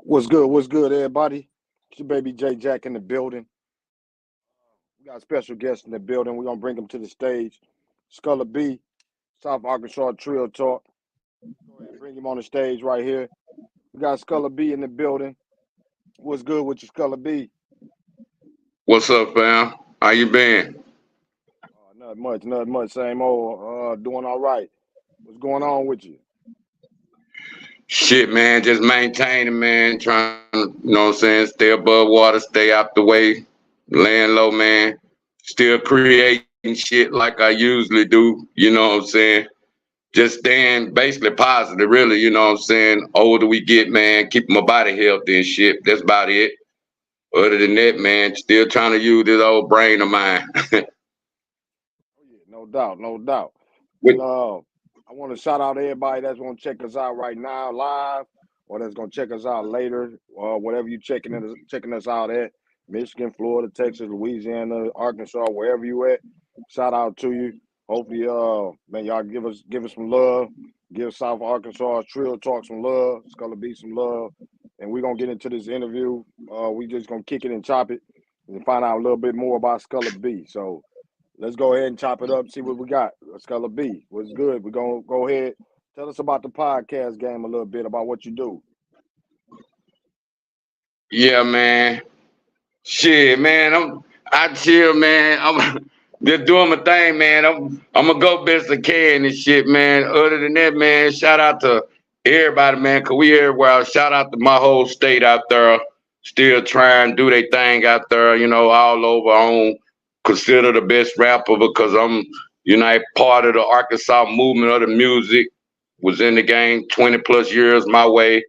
What's good? What's good, everybody? It's your baby J Jack in the building. We got a special guest in the building. We're gonna bring him to the stage. Skulla B, South Arkansas Trill Talk. Go ahead and bring him on the stage right here. We got Skulla B in the building. What's good with you, Skulla B? What's up, fam? How you been? Nothing much, nothing much. Same old. Doing all right. What's going on with you? Shit, man, just maintaining, man, trying to, what I'm saying, stay above water, stay out the way, laying low, man. Still creating shit like I usually do, you know what I'm saying? Just staying basically positive, really, you know what I'm saying? Older we get, man, keeping my body healthy and shit. That's about it. Other than that, man, still trying to use this old brain of mine. Oh yeah, no doubt, no doubt. With And I want to shout out everybody that's gonna check us out right now live, or that's gonna check us out later, whatever you checking us out at. Michigan, Florida, Texas, Louisiana, Arkansas, wherever you at. Shout out to you. Hopefully, man, y'all give us some love. Give South Arkansas Trill Talk some love. It's gonna be some love, and we're gonna get into this interview. We just gonna kick it and chop it, and find out a little bit more about Skulla B. So let's go ahead and chop it up. See what we got. Skulla B. What's good? We're gonna go ahead. Tell us about the podcast game a little bit about what you do. yeah, man. Shit, man, I chill, man. I'm just doing my thing, man. I'm gonna go best I can and shit, man. Other than that, man, shout out to everybody, man, cause we everywhere. Shout out to my whole state out there, still trying to do their thing out there, all over. I don't consider the best rapper because I'm, part of the Arkansas movement of the music. Was in the game 20 plus years my way.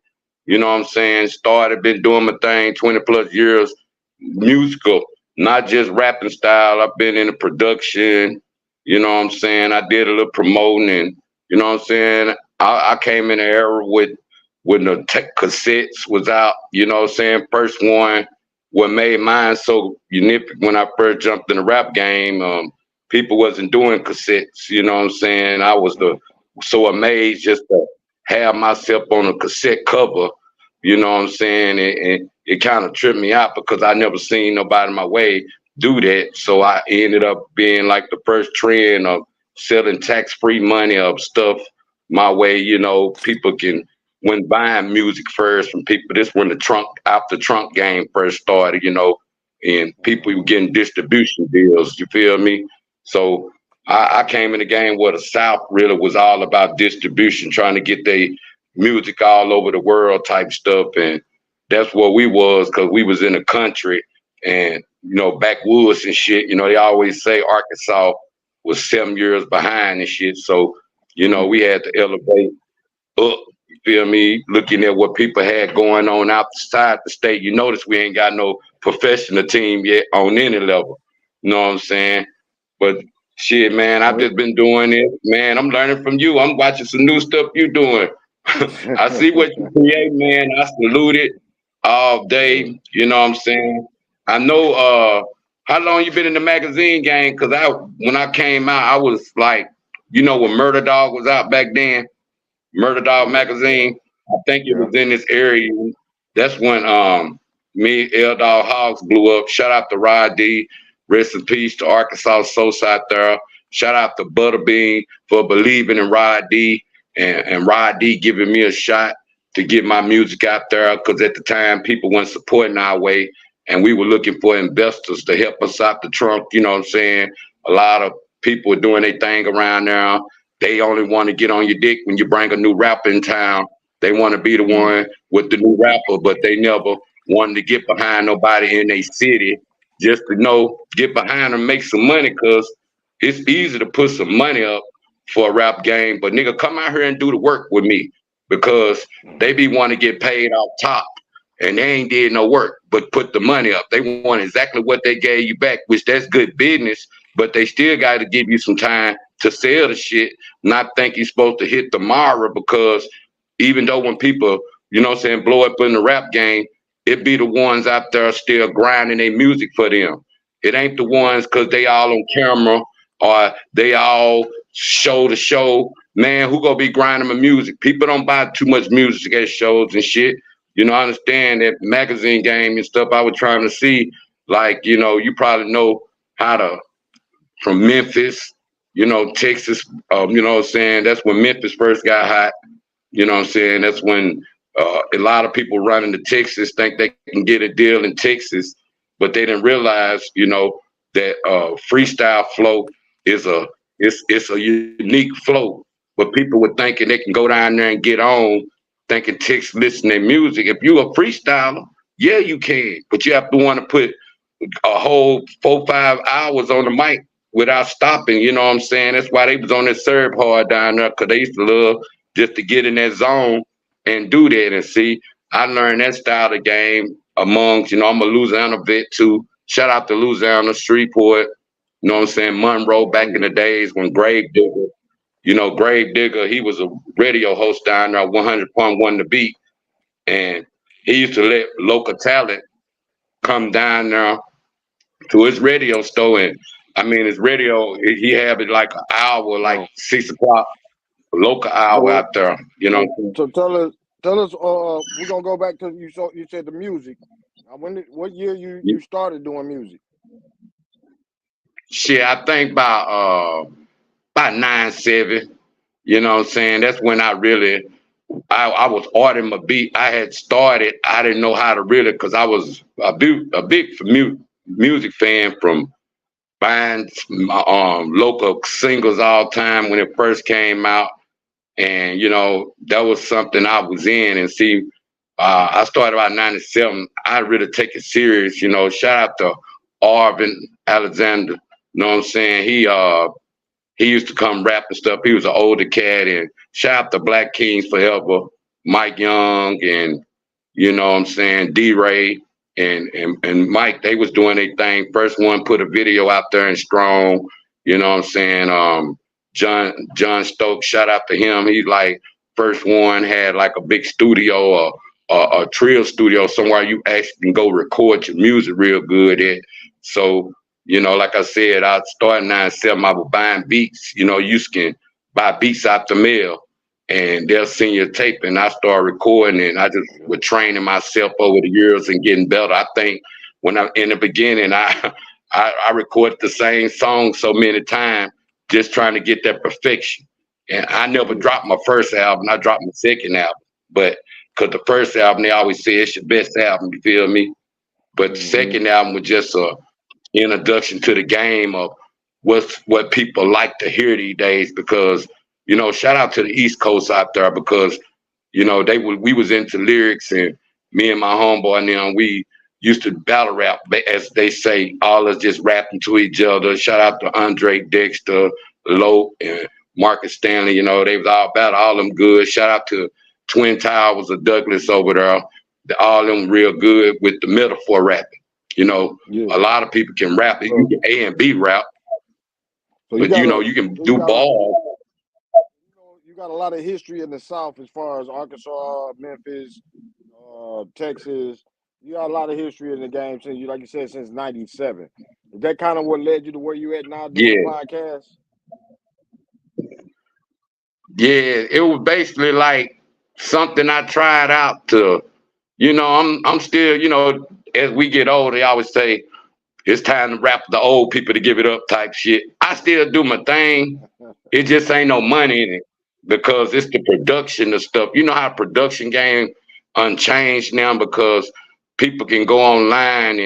You know what I'm saying? Started, been doing my thing 20 plus years musical, not just rapping style. I've been in the production, you know what I'm saying? I did a little promoting and you know what I'm saying? I came in the era with when the tech cassettes was out, you know what I'm saying? First one, what made mine so unique when I first jumped in the rap game, people wasn't doing cassettes, you know what I'm saying? I was so amazed just to have myself on a cassette cover, you know what I'm saying? And it kind of tripped me out because I never seen nobody in my way do that. So I ended up being like the first trend of selling tax-free money of stuff my way. People can when buying music first from people. This when the trunk after trunk game first started, and people were getting distribution deals. You feel me? So I came in the game where the South really was all about distribution, trying to get their music all over the world type stuff. And that's what we was because we was in the country and backwoods and shit. They always say Arkansas was 7 years behind and shit. So we had to elevate up. You feel me? Looking at what people had going on outside the state. You notice we ain't got no professional team yet on any level. You know what I'm saying? But shit, man, I've just been doing it. Man, I'm learning from you. I'm watching some new stuff you doing. I see what you create, man. I salute it all day. You know what I'm saying? I know how long you been in the magazine game? Cause when I came out, I was like, when Murder Dog was out back then, Murder Dog Yeah, magazine. I think it yeah. was in this area. That's when me L Dog Hogs blew up. Shout out to Rod D. Rest in peace to Arkansas Sosa out there. Shout out to Butterbean for believing in Rod D and Rod D giving me a shot to get my music out there because at the time people weren't supporting our way and we were looking for investors to help us out the trunk. You know what I'm saying? A lot of people are doing their thing around there. They only want to get on your dick when you bring a new rapper in town. They want to be the Mm. one with the new rapper, but they never wanted to get behind nobody in a city just to get behind them, make some money, because it's easy to put some money up for a rap game, but nigga, come out here and do the work with me because they be want to get paid off top and they ain't did no work but put the money up. They want exactly what they gave you back, which that's good business, but they still got to give you some time to sell the shit, not think you're supposed to hit tomorrow because even though when people, blow up in the rap game, it be the ones out there still grinding their music for them. It ain't the ones because they all on camera or they all show to show. Man, who gonna be grinding my music? People don't buy too much music at shows and shit. I understand that magazine game and stuff. I was trying to see, like, you probably know how to from Memphis, Texas. You know what I'm saying? That's when Memphis first got hot. You know what I'm saying? That's when a lot of people running to Texas think they can get a deal in Texas, but they didn't realize, that freestyle flow is it's a unique flow. But people were thinking they can go down there and get on, thinking Texas listen to music. If you a freestyler, yeah, you can, but you have to want to put a whole 4 5 hours on the mic without stopping. You know what I'm saying? That's why they was on that serve hard down there, because they used to love just to get in that zone and do that. And see, I learned that style of game amongst, I'm a Louisiana vet too. Shout out to Louisiana, Shreveport, you know what I'm saying? Monroe back in the days when Grave Digger, he was a radio host down there, 100.1 The Beat. And he used to let local talent come down there to his radio store. And I mean, his radio, he had it like an hour, like Oh, 6 o'clock, local hour so out there, you know. so tell us. We're gonna go back to you. So you said the music. What year you started doing music? Shit, I think about 9-7. You know what I'm saying? That's when I was ordering my beat. I had started. I didn't know how to really, because I was a big music fan from buying local singles all the time when it first came out. And that was something I was in. And see, I started about 97. I really take it serious. Shout out to Arvin Alexander. You know what I'm saying? He used to come rap and stuff. He was an older cat. And shout out to Black Kings Forever, Mike Young, and you know what I'm saying, D-Ray and Mike. They was doing their thing. First one put a video out there in Strong. You know what I'm saying? John Stokes, shout out to him. He's like first one had like a big studio or a Trill studio somewhere you actually can go record your music real good at. So, like I said, I started 9-7. I was buying beats. You can buy beats out the mail and they'll send you a tape, and I started recording, and I just was training myself over the years and getting better. I think when I in the beginning, I recorded the same song so many times, just trying to get that perfection. And I never dropped my first album. I dropped my second album, but because the first album they always say it's your best album. You feel me? But the Mm-hmm. second album was just a introduction to the game of what people like to hear these days, because shout out to the East Coast out there, because we was into lyrics, and me and my homeboy and them, we used to battle rap, as they say, all us just rapping to each other. Shout out to Andre Dexter, Loke, and Marcus Stanley. They was all about all them good. Shout out to Twin Towers of Douglas over there. All them real good with the metaphor rapping. Yeah. A lot of people can rap. You So can A and B rap, so you but got a you can so you do got a ball. you got a lot of history in the South as far as Arkansas, Memphis, Texas. You got a lot of history in the game since like you said, since '97. Is that kind of what led you to where you at now doing Yeah, podcasts? yeah. It was basically like something I tried out to. I'm still. As we get older, they always say it's time to rap the old people to give it up type shit. I still do my thing. It just ain't no money in it, because it's the production of stuff. You know how production game unchanged now, because people can go online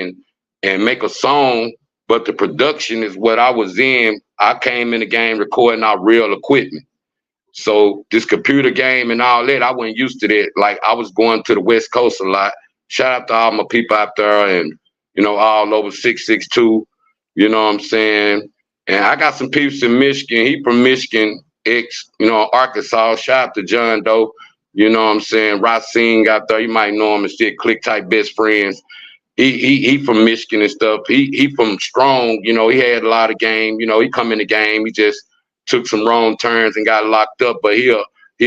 and make a song, but the production is what I was in. I came in the game recording our real equipment. So this computer game and all that, I wasn't used to that. Like, I was going to the West Coast a lot. Shout out to all my people out there, and all over 662. You know what I'm saying? And I got some peeps in Michigan. He from Michigan, Arkansas. Shout out to John Doe. You know what I'm saying? Racine out there. You might know him and shit. Click type best friends. He from Michigan and stuff. He from Strong. He had a lot of game. He come in the game. He just took some wrong turns and got locked up. But he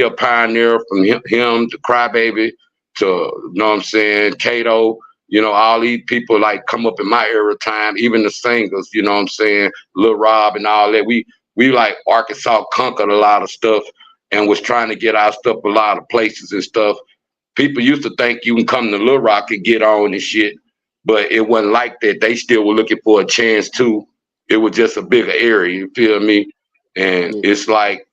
a pioneer, from him to Crybaby to, what I'm saying, Kato. All these people like come up in my era time, even the singers, what I'm saying, Lil Rob and all that. We like Arkansas conquered a lot of stuff and was trying to get our stuff a lot of places and stuff. people used to think you can come to Little Rock and get on and shit, but it wasn't like that. They still were looking for a chance too. It was just a bigger area, you feel me? And Yeah, it's like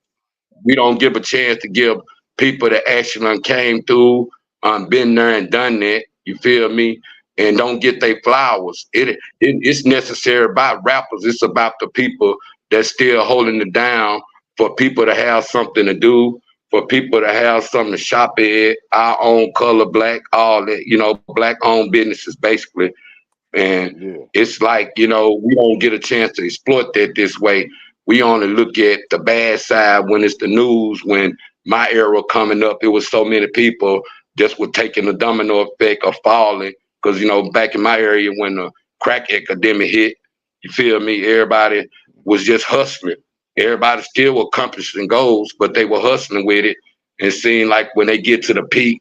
we don't give a chance to give people that actually done came through, been there and done that. You feel me? And don't get their flowers. It's necessary about rappers. It's about the people that's still holding it down for people to have something to do, for people to have something to shop at, our own color, black, all that, black owned businesses basically. And yeah, it's like, we don't get a chance to exploit that this way. We only look at the bad side when it's the news. When my era coming up, it was so many people just were taking the domino effect of falling. Because, back in my area when the crack epidemic hit, you feel me? Everybody was just hustling. Everybody still were accomplishing goals, but they were hustling with it. And seeing like when they get to the peak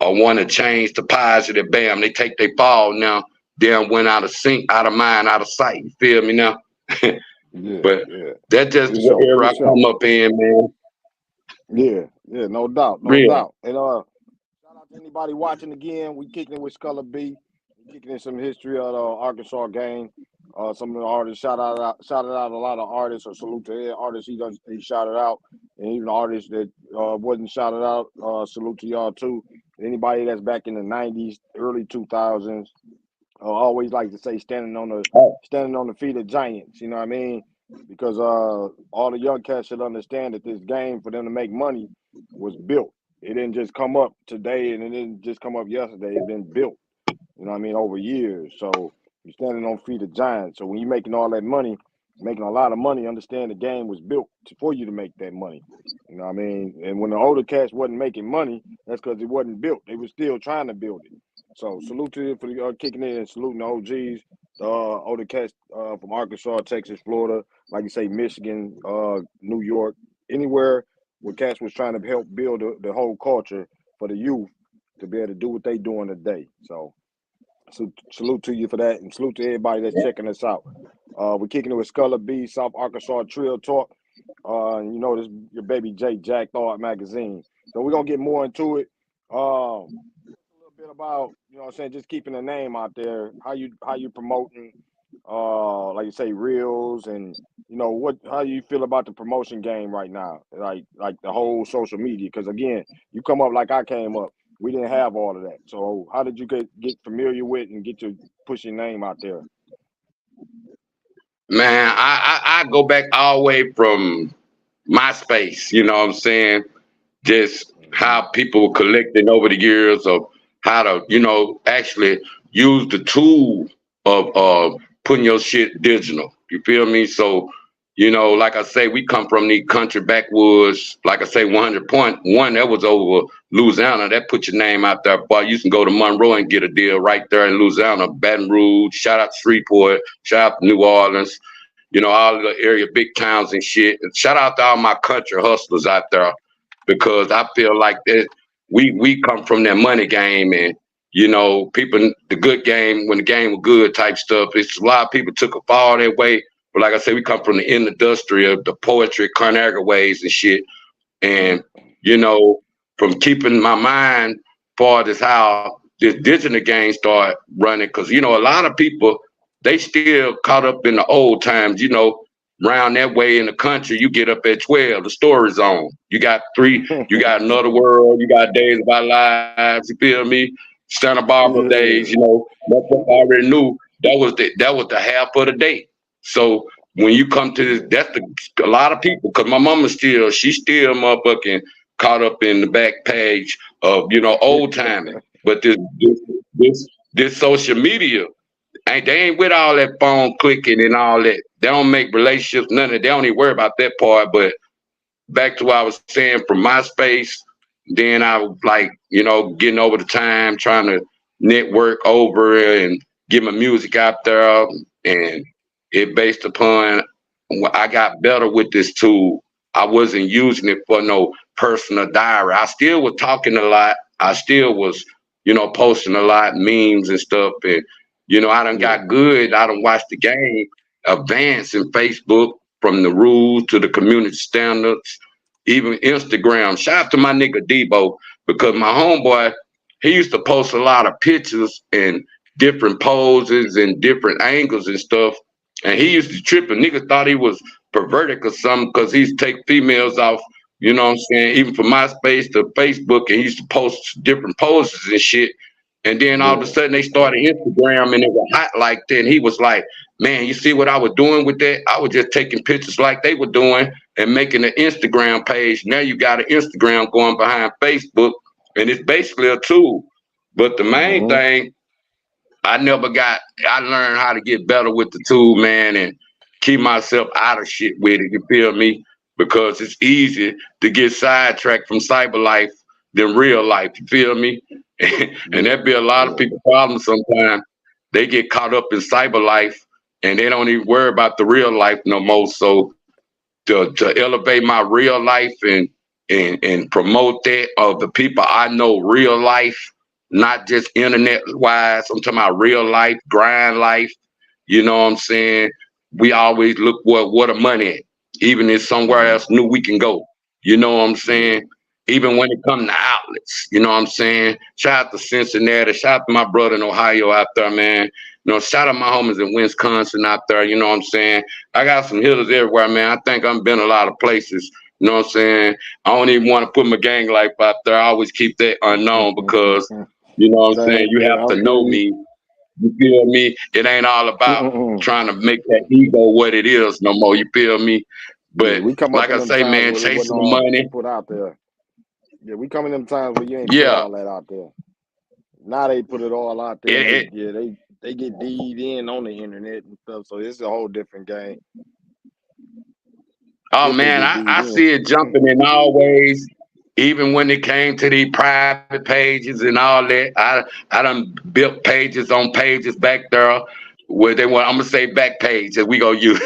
or want to change to positive, bam, they take their fall now. Damn, went out of sync, out of mind, out of sight. You feel me now? yeah, But yeah. that's just For what sure, era for I sure. come up in, man. Yeah, yeah, no doubt, no Real. doubt. And shout out to anybody watching again. We kicking it with Skulla B. We kicking in some history of the Arkansas game. Some of the artists shouted out a lot of artists, or salute to every artist he shouted out, and even artists that wasn't shouted out. Salute to y'all too. Anybody that's back in the '90s, early 2000s. I always like to say standing on the feet of giants. You know what I mean? Because all the young cats should understand that this game for them to make money was built. It didn't just come up today and it didn't just come up yesterday. It's been built. You know what I mean? Over years. So you're standing on feet of giants. So when you're making all that money, making a lot of money, understand the game was built for you to make that money. You know what I mean? And when the older cats wasn't making money, that's because it wasn't built. They were still trying to build it. So salute to you for kicking in and saluting the OGs, the older cats from Arkansas, Texas, Florida, like you say, Michigan, New York, anywhere where cats was trying to help build the whole culture for the youth to be able to do what they doing today. So salute to you for that, and salute to everybody that's checking us out. We're kicking it with Skulla B, South Arkansas Trill Talk. This your baby J Jack Thought magazine. So we're gonna get more into it. A little bit about, what I'm saying, just keeping the name out there, how you promoting like you say, reels, and how you feel about the promotion game right now, like the whole social media, because again, you come up like I came up, we didn't have all of that. So how did you get familiar with and get your push your name out there? Man, I go back all the way from MySpace, you know what I'm saying? Just Hmm. how people were collecting over the years of how to, actually use the tool of putting your shit digital. You feel me? So, like I say, we come from the country backwoods. Like I say, 100.1, that was over Louisiana. That put your name out there. Boy, you can go to Monroe and get a deal right there in Louisiana, Baton Rouge, shout out to Shreveport, shout out to New Orleans, all the area, big towns and shit. And shout out to all my country hustlers out there, because I feel like that we come from that money game, and people, the good game, when the game was good type stuff. It's a lot of people took a fall that way, but like I said, we come from the industry of the poetry, Carnegie ways and shit, and you know from keeping my mind far as how this digital game started running, because a lot of people, they still caught up in the old times. Around that way in the country, you get up at 12, the story zone. You got three, you got Another World, you got Days of Our Lives, you feel me? Santa Barbara days, Yeah. that's what I already knew. That was the half of the day. So when you come to this, Yeah. a lot of people, because my mama she's still motherfucking caught up in the back page of, old timing. But this social media, they ain't with all that phone clicking and all that. They don't make relationships, none of that. They don't even worry about that part. But back to what I was saying, from MySpace, then I was like, getting over the time, trying to network over and get my music out there. And it based upon, I got better with this tool. I wasn't using it for no personal diary. I still was talking a lot. I still was, posting a lot, memes and stuff. And, I done Yeah. got good. I done watched the game advance in Facebook, from the rules to the community standards, even Instagram. Shout out to my nigga Debo, because my homeboy, he used to post a lot of pictures and different poses and different angles and stuff. And he used to trip, and niggas thought he was perverted or something because he used to take females off, you know what I'm saying, even from MySpace to Facebook, and he used to post different poses and shit. And then all of a Yeah. sudden they started Instagram and it was hot like that. And he was like, man, you see what I was doing with that? I was just taking pictures like they were doing and making an Instagram page. Now you got an Instagram going behind Facebook, and it's basically a tool. But the main Mm-hmm. thing, I learned how to get better with the tool, man, and keep myself out of shit with it. You feel me? Because it's easy to get sidetracked from cyber life than real life. You feel me? And Yeah. that be a lot of Yeah. people's problem sometimes. They get caught up in cyber life and they don't even worry about the real life no more. So to elevate my real life and promote that of the people I know real life, not just internet wise. I'm talking about real life, grind life. You know what I'm saying? We always look what the money at, even if somewhere Mm-hmm. else new we can go. You know what I'm Yeah. saying? Even when it comes to outlets, you know what I'm saying? Shout out to Cincinnati, shout out to my brother in Ohio out there, man. You know, shout out my homies in Wisconsin out there, you know what I'm saying? I got some hitters everywhere, man. I think I've been a lot of places. You know what I'm saying? I don't even want to put my gang life out there. I always keep that unknown because, you know what I'm saying, Same you here. have I to feel know you. me. You feel me? It ain't all about trying to make that ego what it is no more. You feel me? Yeah, But we come up like in I them say, times man, where it wasn't chasing the all money. put out there. Yeah, we come in them times where you ain't put Yeah. all that out there. Now they put it all out there, and It, it, they get D'd in on the internet and stuff. So it's a whole different game. oh If they man, get I D'd in. see it jumping in all ways. Even when it came to these private pages and all that, I done built pages back there where they want. I'm gonna say back page that we gonna use,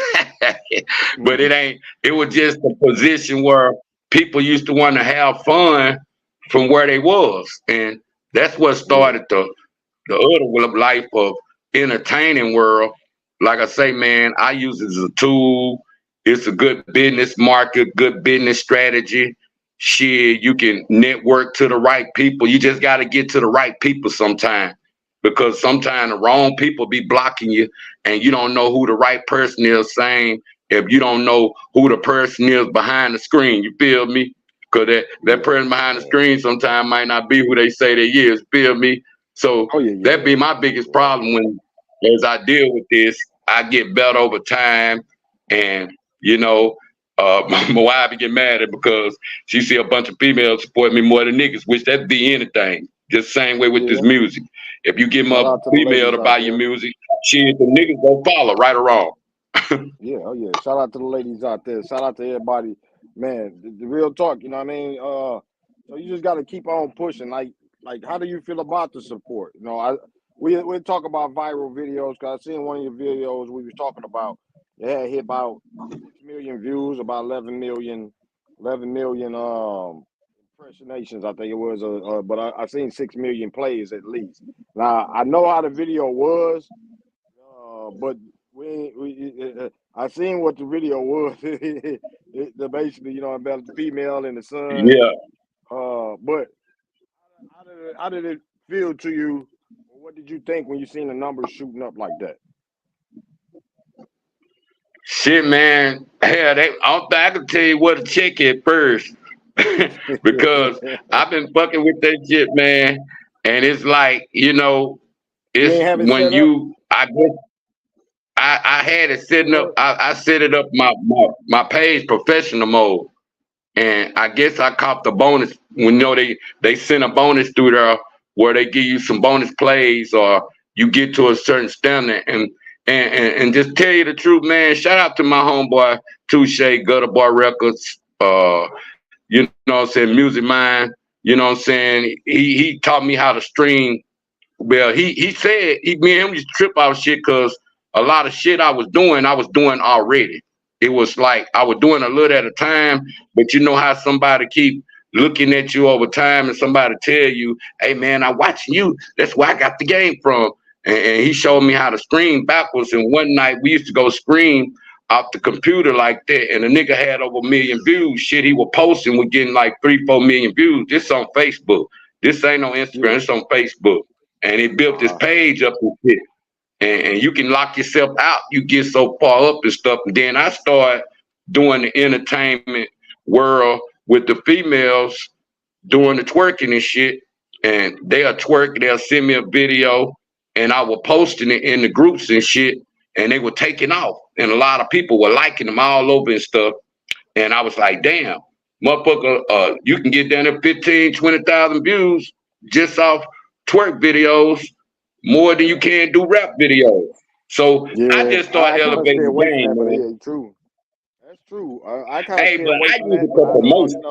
but it ain't. It was just a position where people used to want to have fun from where they was, and that's what Yeah. started the other life of entertaining world. Like I say, man, I use it as a tool. It's a good business market, good business strategy. Shit, you can network to the right people. You just got to get to the right people sometime because sometimes the wrong people be blocking you and you don't know who the right person is saying if you don't know who the person is behind the screen. You feel me? Because that Yeah. person behind the Yeah. screen sometimes might not be who they say they is. Feel me? So Oh yeah. Yeah. that be my biggest Yeah. problem when as I deal with this, I get better over time and you know, my wife get mad at because she see a bunch of females support me more than niggas, which that be anything. Just same way with this Yeah. music. If you give them Shout a out to the female ladies to out buy your there. music, shit, the niggas gonna follow, right or wrong. Yeah. Oh yeah. Shout out to the ladies out there. Shout out to everybody. Man, the real talk. You know what I mean? So you just got to keep on pushing. Like, how do you feel about the support? You know, we talk about viral videos because I seen one of your videos we was talking about. It had hit about 6 million views, about 11 million impersonations. I think it was. But I seen 6 million plays at least. Now I know how the video was, but I seen what the video was. The basically, you know, about the female and the son. Yeah. But how did it feel to you? What did you think when you seen the numbers shooting up like that? Shit, man. Hell, I don't think I can tell you what to check at first. Because I've been fucking with that shit, man. And it's like, You ain't it's have it when set up I guess I had it to setting up. work. I set it up my page professional mode, and I guess I caught the bonus. When they send a bonus through there where they give you some bonus plays or you get to a certain standard. And just tell you the truth, man. Shout out to my homeboy Touche Gutter Boy Records. You know what I'm saying, Music Mind. You know what I'm saying. He taught me how to stream. Well, he said me and him used to trip out shit because a lot of shit I was doing already. It was like I was doing a little at a time, but you know how somebody keep looking at you over time and somebody tell you, hey man, I'm watching you. That's where I got the game from. And he showed me how to scream backwards. And one night we used to go scream off the computer like that. And the nigga had over 1 million views. Shit he was posting was getting like 3, 4 million views. This on Facebook. This ain't on Instagram. It's on Facebook. And he built this page up and shit. And you can lock yourself out. You get so far up and stuff. And then I started doing the entertainment world with the females doing the twerking and shit. And they'll twerk, they'll send me a video, and I was posting it in the groups and shit, and they were taking off. And a lot of people were liking them all over and stuff. And I was like, damn, motherfucker, you can get down to 15, 20,000 views just off twerk videos more than you can do rap videos. So I just started elevating the game, man. Yeah, true. That's true. I kind of hey, but I use it for promotion.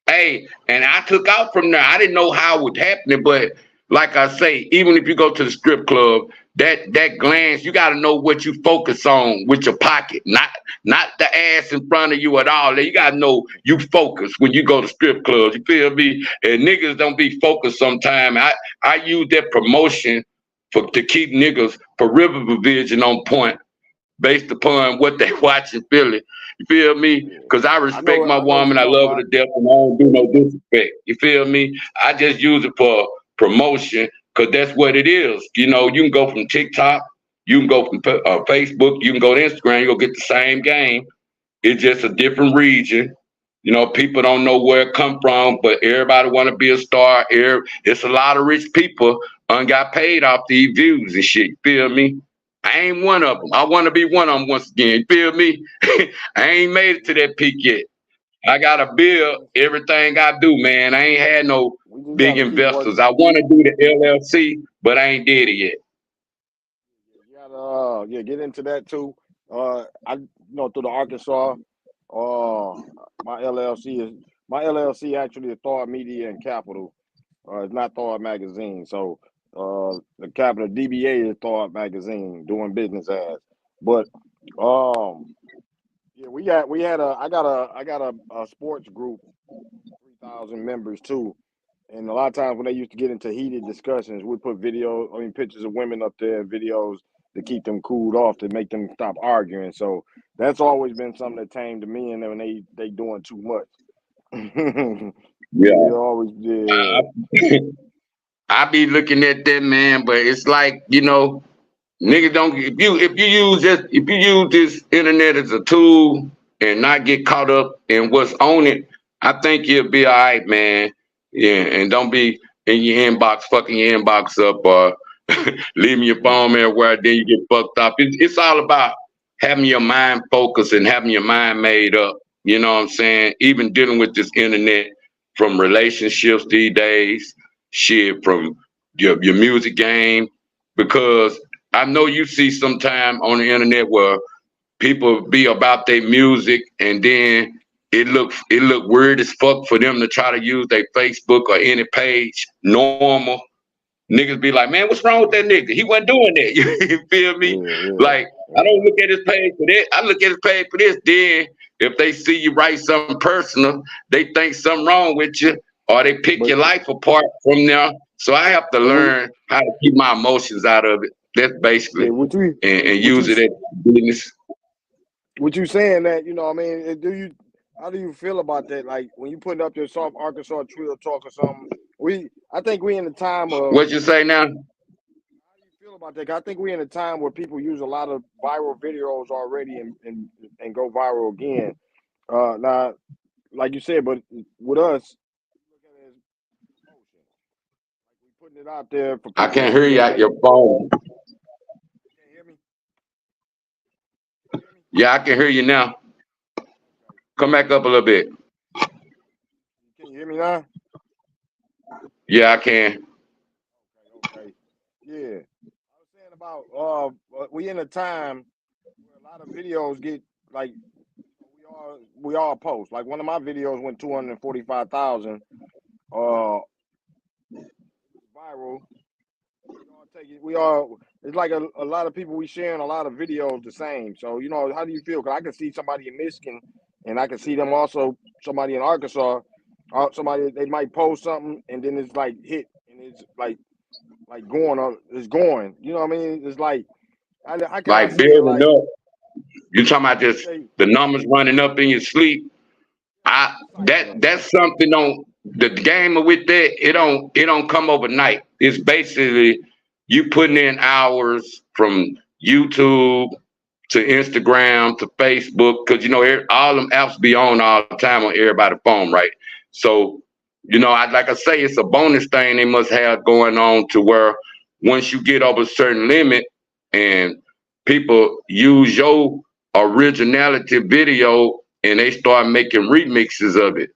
Hey, and I took out from there. I didn't know how it was happening, but like I say, even if you go to the strip club, that glance, you got to know what you focus on with your pocket, not the ass in front of you at all. You got to know you focus when you go to strip clubs. You feel me? And niggas don't be focused sometimes. I use that promotion to keep niggas peripheral vision on point based upon what they watch and feel it. You feel me? Because I respect my woman. I love her to death, and I don't do no disrespect. You feel me? I just use it for promotion because that's what it is. You know, you can go from TikTok, you can go from Facebook, you can go to Instagram, you'll get the same game. It's just a different region. You know, people don't know where it come from, but everybody want to be a star. It's a lot of rich people got paid off these views and shit. You feel me? I ain't one of them. I want to be one of them once again. You feel me? I ain't made it to that peak yet. I got to build everything I do, man. I ain't had no big investors. I want to do the LLC, but I ain't did it yet. You gotta, get into that too. Through the Arkansas, my LLC actually is Thor Media and Capital. It's not Thor Magazine. So the capital DBA is Thor Magazine, doing business as. But I got a sports group, 3,000 members too. And a lot of times when they used to get into heated discussions, we put pictures of women up there, videos to keep them cooled off, to make them stop arguing. So that's always been something that tamed the men when they doing too much. I be looking at that, man, but it's like, niggas don't. If you use this internet as a tool and not get caught up in what's on it, I think you'll be all right, man. Yeah, and don't be in your inbox, fucking your inbox up, or leaving your phone everywhere. Then you get fucked up. It's all about having your mind focused and having your mind made up. You know what I'm saying? Even dealing with this internet, from relationships these days, shit, from your music game, because I know you see sometime on the internet where people be about their music and then it look weird as fuck for them to try to use their Facebook or any page normal. Niggas be like, man, what's wrong with that nigga? He wasn't doing that. You feel me? Like, I don't look at his page for that. I look at his page for this. Then if they see you write something personal, they think something wrong with you, or they pick your life apart from there. So I have to learn how to keep my emotions out of it. That's basically, and use it as business. What you saying that, how do you feel about that? Like when you putting up your soft Arkansas Trill talk or something, I think we in the time of. What you say now? How do you feel about that? I think we're in a time where people use a lot of viral videos already and go viral again. Now, like you said, but with us, we're putting it out there for. I can't hear you at your phone. Can you hear me? Yeah, I can hear you now. Come back up a little bit. Can you hear me now? Yeah, I can. Okay. Yeah. I was saying about we in a time where a lot of videos get like we all post. Like one of my videos went 245,000 viral. It's like a lot of people we sharing a lot of videos the same. So, how do you feel? Because I can see somebody in Michigan and I can see them also, somebody in Arkansas, somebody, they might post something and then it's like hit and it's like going on, it's going. You know what I mean? It's like, like building up. You talking about the numbers running up in your sleep? That's something the game with that, it don't come overnight. It's basically you putting in hours from YouTube to Instagram to Facebook, because all them apps be on all the time on everybody's phone, right? So, I like I say, it's a bonus thing they must have going on, to where once you get over a certain limit and people use your originality video and they start making remixes of it.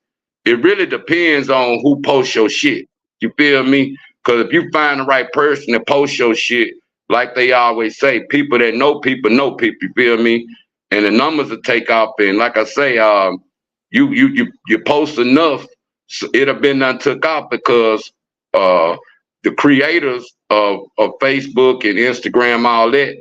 It really depends on who posts your shit. You feel me? Because if you find the right person to post your shit, like they always say, people that know people know people. You feel me? And the numbers will take off. And like I say, you post enough, so it have been done took off, because the creators of Facebook and Instagram, all that,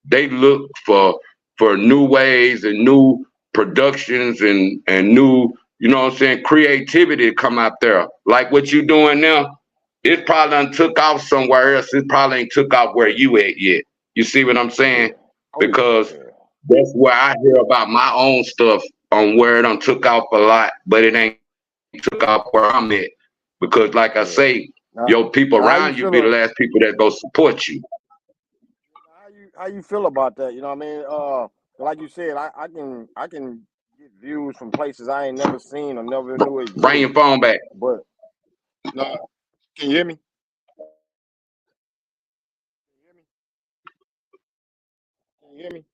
they look for new ways and new productions and new, what I'm saying, creativity to come out there. Like what you doing now, it probably done took off somewhere else. It probably ain't took off where you at yet. You see what I'm saying? Because that's where I hear about my own stuff, on where it done took off a lot, but it ain't took off where I'm at. Because like I say, your people around you be the last people that go support you. How you feel about that? You know what I mean? Like you said, I can get views from places I ain't never seen or never knew existed. Bring your phone back. But no, can you hear me? Can you hear me?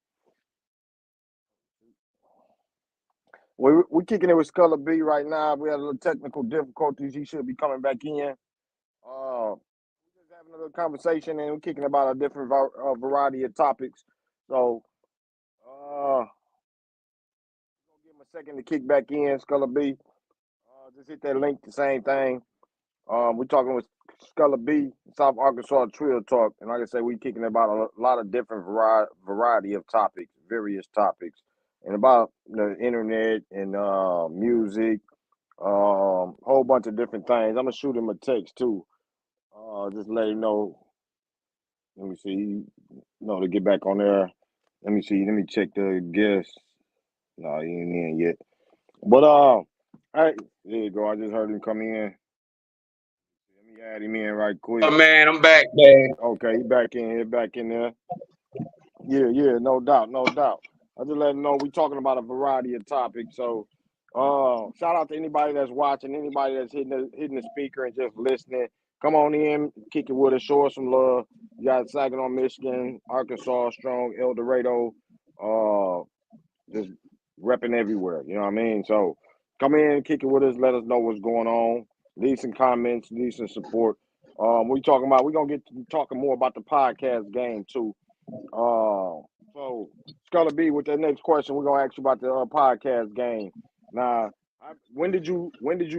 We're kicking it with Skulla B right now. We had a little technical difficulties. He should be coming back in. Just having a little conversation, and we're kicking about a different variety of topics. So, give him a second to kick back in, Skulla B. Just hit that link, the same thing. We're talking with Skulla B, South Arkansas Trill Talk, and like I said, we're kicking about a lot of different variety of topics, various topics, and about the internet and music, whole bunch of different things. I'm gonna shoot him a text too, just let him know. Let me see, to get back on there. Let me see. Let me check the guest. No, he ain't in yet. But hey, there you go. I just heard him come in. Let me add him in right quick. Oh man, I'm back, man. Okay, he back in here, back in there. Yeah, no doubt, no doubt. I just let him know we talking about a variety of topics. So, shout out to anybody that's watching, anybody that's hitting the speaker and just listening. Come on in, kick it with us, show us some love. You got Saginaw, Michigan, Arkansas, Strong, El Dorado, just repping everywhere. You know what I mean? So come in, kick it with us, let us know what's going on. Leave some comments, leave some support. We're gonna get to talking more about the podcast game too. So Skulla B, with that next question, we're gonna ask you about the podcast game. Now, when did you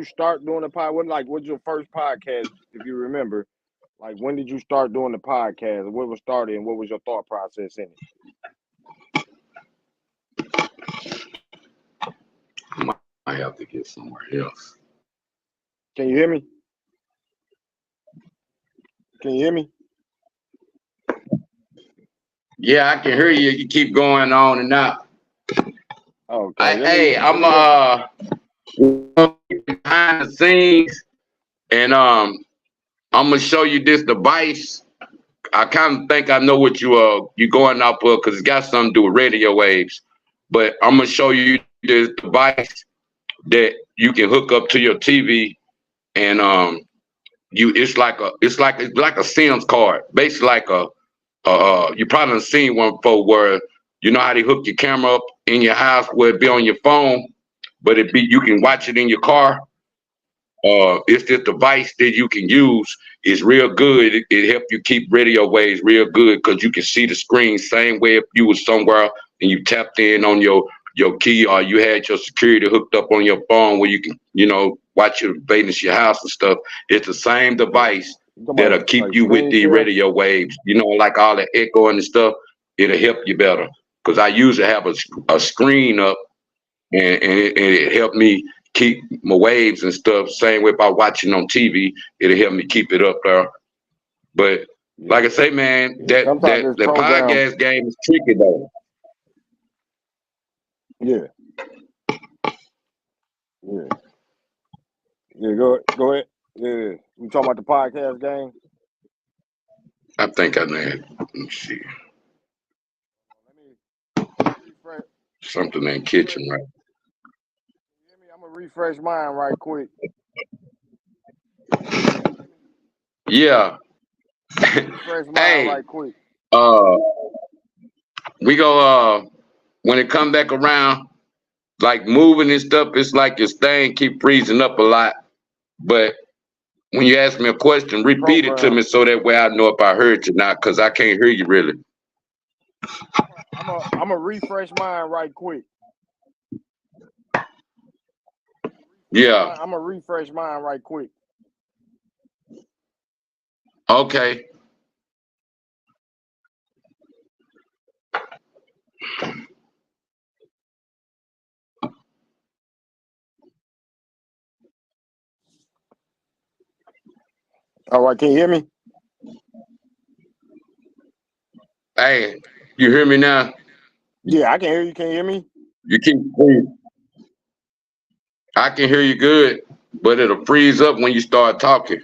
start doing the pod? What's your first podcast, if you remember? Like, when did you start doing the podcast? What was started, and what was your thought process in it? I have to get somewhere else. Can you hear me? Can you hear me? Yeah, I can hear you. You keep going on and out. Okay. I'm behind the scenes, and I'm gonna show you this device. I kind of think I know what you going out for, because it's got something to do with radio waves. But I'm gonna show you this device that you can hook up to your TV, and it's like a SIMS card, basically like you probably done seen one before, where you know how they hook your camera up in your house where it be on your phone, but you can watch it in your car. It's this device that you can use. It's real good. It help you keep radio waves real good, because you can see the screen same way if you was somewhere and you tapped in on your key, or you had your security hooked up on your phone where you can watch your invaders your house and stuff. It's the same device that'll keep you with the radio waves. Like all the echoing and stuff. It'll help you better, because I usually have a screen up, and it helped me keep my waves and stuff. Same way if I'm watching on TV, it'll help me keep it up there. But like I say, man, that podcast game is tricky though. Yeah. Yeah, go ahead. Yeah, we talking about the podcast game. I think I know it. Let me see. Let me refresh. Something in Go ahead. kitchen, right? Hear me? I'm gonna refresh mine right quick. Yeah. Refresh mine Hey, right quick. uh, we go when it come back around, like moving and stuff, it's like your thing keep freezing up a lot. But when you ask me a question, repeat it to Program. me so that way I know if I heard you not, cause I can't hear you really. I'm a refresh mine right quick. Yeah. I'm gonna refresh mine right quick. Okay. All right, can you hear me? Hey, you hear me now? Yeah, I can hear you. Can you hear me? You keep freezing. I can hear you good, but it'll freeze up when you start talking.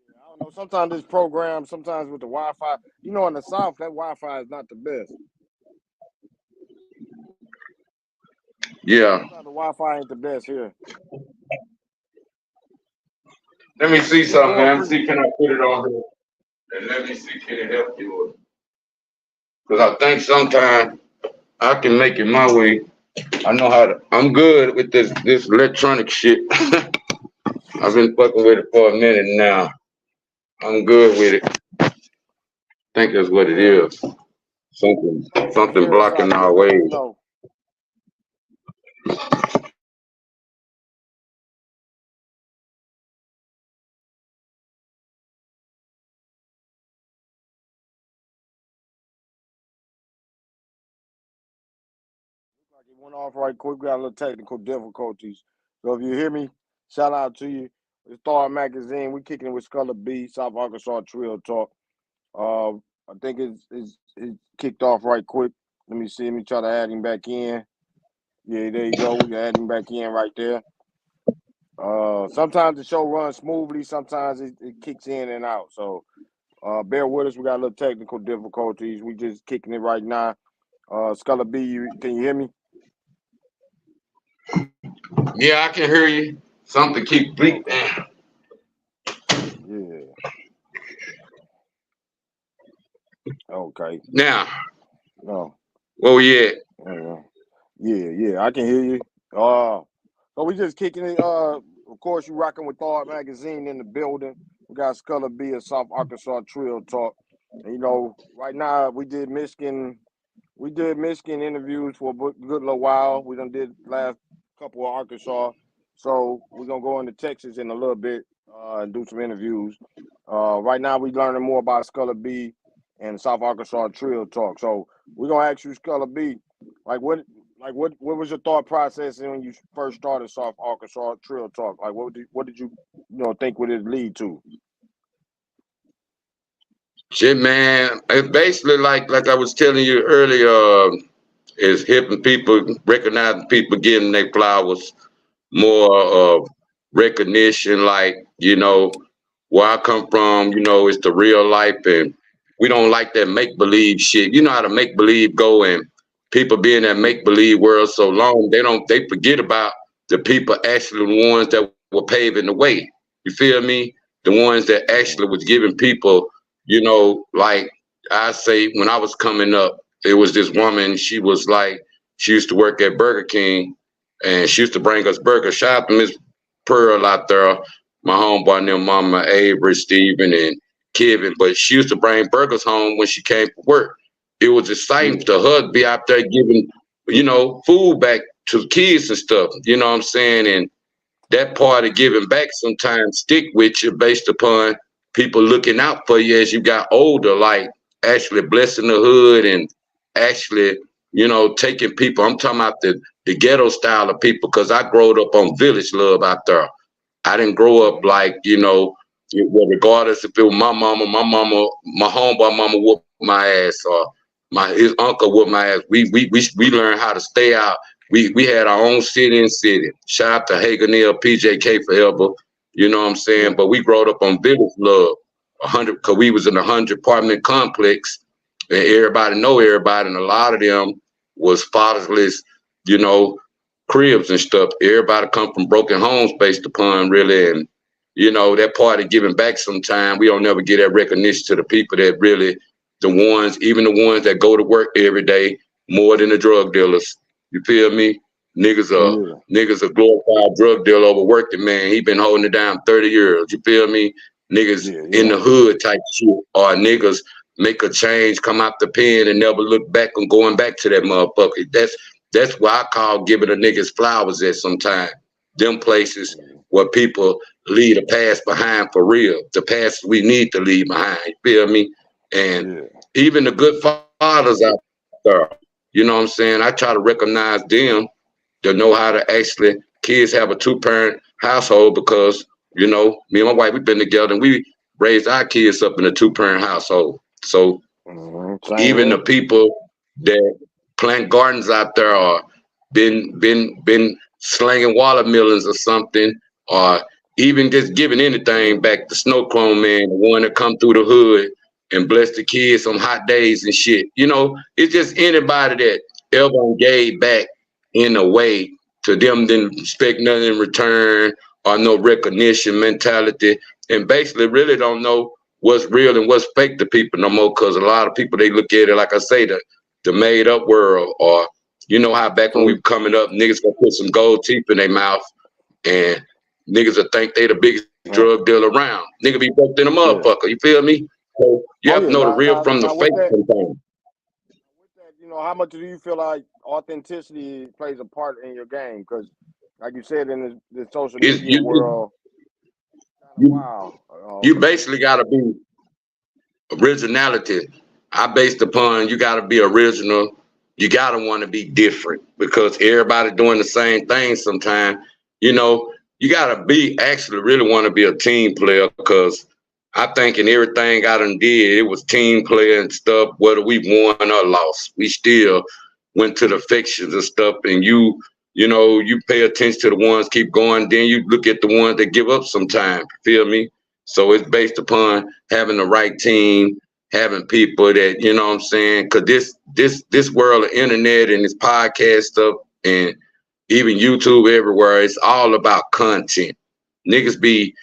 I don't know. Sometimes this program, sometimes with the Wi-Fi, in the South, that Wi-Fi is not the best. Yeah. Sometimes the Wi-Fi ain't the best here. Let me see It's something, doing man. pretty. See, can I put it on here? And let me see, can it help you? Because I think sometimes I can make it my way. I know how to. I'm good with this electronic shit. I've been fucking with it for a minute now. I'm good with it. I think that's what it Yeah. is. Something Figure this blocking out. our Just let me ways. know. Like it went off right quick. We got a little technical difficulties. So if you hear me, shout out to you. It's Star Magazine. We kicking it with Skulla B, South Arkansas Trill Talk. I think it's kicked off right quick. Let me see. Let me try to add him back in. Yeah, there you go. We can add him back in right there. Sometimes the show runs smoothly. Sometimes it kicks in and out. So bear with us. We got a little technical difficulties. We just kicking it right now. Skulla B, can you hear me? Yeah, I can hear you. Something keep Okay. bleeping. Yeah. Okay. Now, No. where we at? Yeah. I can hear you. So we just kicking it. Of course, you rocking with Thought Magazine in the building. We got Skulla B of South Arkansas Trill Talk. And, right now we did Michigan. We did Michigan interviews for a good little while. We done did last couple of Arkansas. So we're gonna go into Texas in a little bit and do some interviews. Right now we learning more about Skulla B and South Arkansas Trill Talk. So we're gonna ask you, Skulla B, like what was your thought process when you first started South Arkansas Trill Talk? Like what did you think would it lead to? Shit, man. It's basically like I was telling you earlier. Is helping people, recognizing people, getting their flowers, more recognition. Like, where I come from, it's the real life, and we don't like that make believe shit. You know how to make believe go, and people be in that make believe world so long, they forget about the people actually the ones that were paving the way. You feel me? The ones that actually was giving people, like I say when I was coming up, it was this woman. She used to work at Burger King, and she used to bring us burgers. Shout out to Miss Pearl out there, my homeboy and them, Mama Avery, Steven, and Kevin. But she used to bring burgers home when she came from work. It was exciting Yeah. to her to be out there giving, food back to the kids and stuff. You know what I'm saying? And that part of giving back sometimes stick with you based upon people looking out for you as you got older, like actually blessing the hood and actually, taking people. I'm talking about the ghetto style of people because I growed up on village love out there. I didn't grow up Mm-hmm. like, well, regardless if it was my homeboy mama whooped my ass or his uncle whooped my ass. We learned how to stay out We had our own city and city. Shout out to Haganell, PJK forever. You know what I'm saying? Yeah. But we growed up on Village Love, 100, cause we was in a 100 apartment complex, and everybody know everybody, and a lot of them was fatherless, you know, cribs and stuff. Everybody come from broken homes based upon really, and you know that part of giving back. Sometime we don't never get that recognition to the people that really, the ones, even the ones that go to work every day more than the drug dealers. You feel me? Niggas are Yeah. niggas a glorified drug dealer over working man. He been holding it down 30 years. You feel me? Niggas Yeah. in Yeah. the hood type shit, or niggas make a change, come out the pen and never look back on going back to that motherfucker. That's why I call giving the niggas flowers at some time. Them places where people leave the past behind for real. The past we need to leave behind. You feel me? And Yeah. even the good fathers out there, you know what I'm saying? I try to recognize them to know how to actually kids have a two-parent household because, you know, me and my wife, we've been together and we raised our kids up in a two-parent household. So Same even the here. people that plant gardens out there or been slinging watermelons or something, or even just giving anything back. The snow cone man, the one that come through the hood and bless the kids on hot days and shit. You know, it's just anybody that ever gave back in a way to them didn't expect nothing in return or no recognition mentality, and basically really don't know what's real and what's fake to people no more, because a lot of people, they look at it like I say, the made up world. Or you know how back when we So were coming up, niggas gonna put some gold teeth in their mouth and niggas will think they the biggest drug dealer around. Nigga be broke than a yeah. motherfucker. You feel me? So you Oh have to yeah. know the Now, real now, from the now fake sometimes. with that, how much do you feel like authenticity plays a part in your game? Because, like you said, in this social It's media world, kind of you wild. you basically gotta be originality. I based upon you gotta be original. You gotta want to be different because everybody doing the same thing sometimes. You know, you gotta be actually really want to be a team player, because I think in everything I done did, it was team player and stuff, whether we won or lost. We still went to the fictions and stuff, and you know, you pay attention to the ones keep going, then you look at the ones that give up sometime. Feel me? So it's based upon having the right team, having people that, you know what I'm saying? Cause this world of internet and this podcast stuff and even YouTube everywhere, it's all about content. Niggas be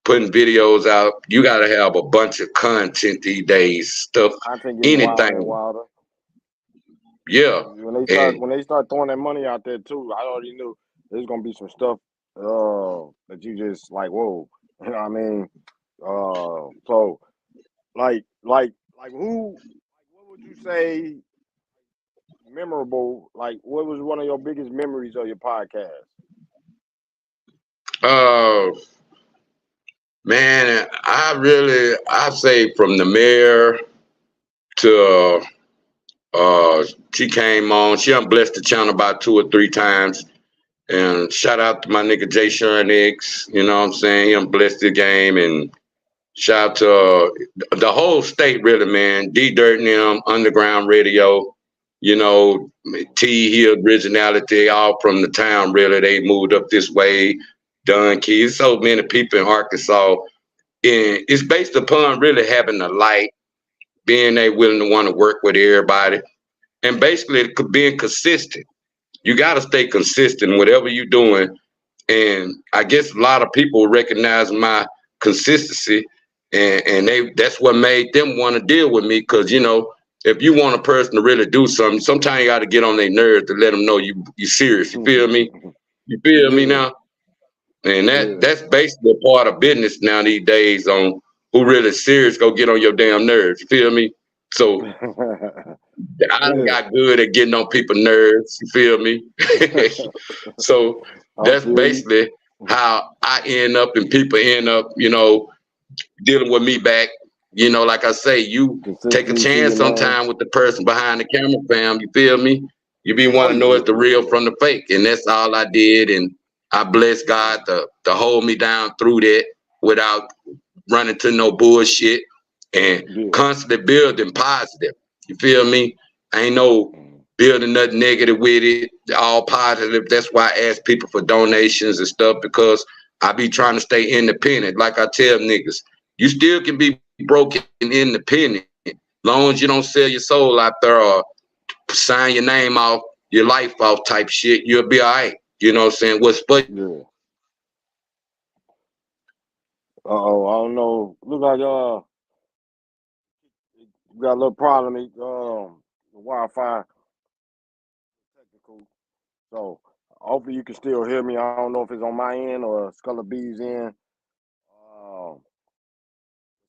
putting videos out. You gotta have a bunch of content these days, stuff, Content getting wilder and anything. wilder. Yeah. And When they start throwing that money out there too, I already knew there's gonna be some stuff that you just like, whoa. You know what I mean? So like who? What would you say memorable? Like, what was one of your biggest memories of your podcast? uh man, I say from the mayor to she came on. She done blessed the channel about 2 or 3 times. And shout out to my nigga Jay Sean X, you know what I'm saying? He done blessed the game. And shout out to the whole state, really, man. D Dirt and them, Underground Radio, you know, T Hill Originality, all from the town, really. They moved up this way. Dunn Keys, so many people in Arkansas. And it's based upon really having a light, being they willing to want to work with everybody, and basically being consistent. You got to stay consistent whatever you're doing. And I guess a lot of people recognize my consistency, and that's what made them want to deal with me. Because you know, if you want a person to really do something, sometimes you got to get on their nerves to let them know you serious. You feel me? You feel me Yeah, now? And yeah. that's basically a part of business now these days, on who really serious go get on your damn nerves. You feel me? So I done Yeah. got good at getting on people's nerves. You feel me? So I that's feel you. basically how I end up and people end up, you know, dealing with me back. You know, like I say, you take a Consistency chance and sometime with the person behind the camera, fam. You feel me? You be oh want to know yeah, it's the real from the fake. And that's all I did. And I bless God to hold me down through that without running to no bullshit, and yeah. constantly building positive. You feel me? Ain't no building nothing negative with it, all positive. That's why I ask people for donations and stuff, because I be trying to stay independent. Like I tell niggas, you still can be broke and independent, long as you don't sell your soul out there or sign your name off, your life off type shit, you'll be all right. You know what I'm saying? What's but Yeah. I don't know. Look like you got a little problem. The Wi-Fi technical. So hopefully you can still hear me. I don't know if it's on my end or Skulla B's end.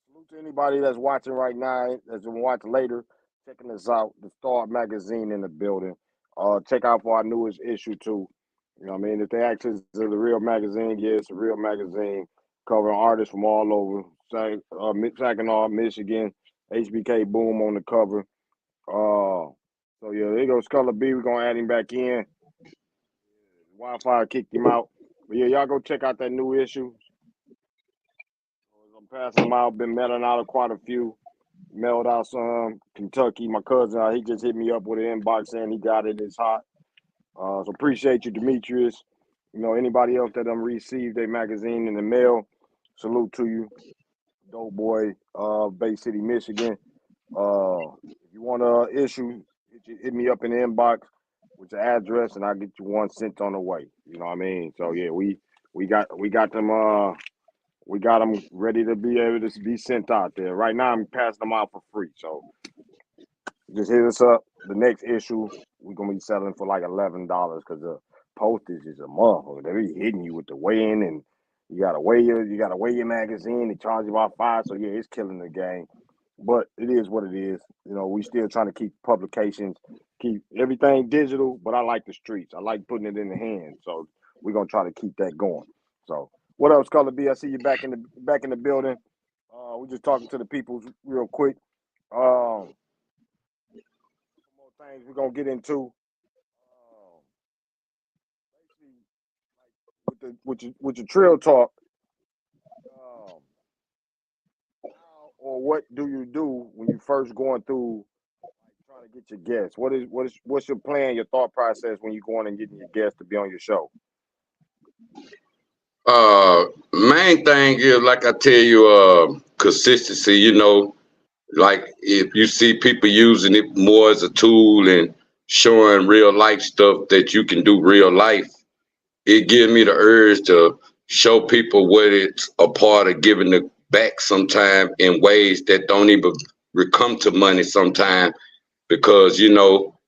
Salute to anybody that's watching right now, that's gonna watch later, checking us out. The Start Magazine in the building. Check out for our newest issue too. You know what I mean? If they ask us the real magazine, yeah, it's a real magazine covering artists from all over. Saginaw, Michigan, HBK Boom on the cover. So yeah, there you go, Skulla B. We're gonna add him back in. Wi-Fi kicked him out. But yeah, y'all go check out that new issue. I'm passing them out. Been mailing out quite a few. Mailed out some Kentucky. My cousin, he just hit me up with an inbox saying he got it. It's hot. So appreciate you, Demetrius. You know, anybody else that received a magazine in the mail, salute to you. Dope boy, Bay City, Michigan. If you want an issue, hit me up in the inbox with your address, and I'll get you one sent on the way. You know what I mean? So yeah, we got them. We got them ready to be able to be sent out there. Right now, I'm passing them out for free. So just hit us up. The next issue, we're gonna be selling for like $11 because the postage is a motherfucker. They be hitting you with the weigh-in, and you gotta weigh your magazine. They charge you about $5. So yeah, it's killing the game. But it is what it is. You know, we still trying to keep publications, keep everything digital. But I like the streets. I like putting it in the hands. So we're gonna try to keep that going. So what else, Color B? I see you back in the building. We're just talking to the people real quick. Some more things we're gonna get into. With the Trill talk. Or what do you do when you first going through trying to get your guests? What's your plan, your thought process when you going and getting your guests to be on your show? Main thing is, like I tell you, consistency. You know, like if you see people using it more as a tool and showing real life stuff that you can do real life, it gives me the urge to show people what it's a part of giving it back sometime in ways that don't even come to money sometime, because you know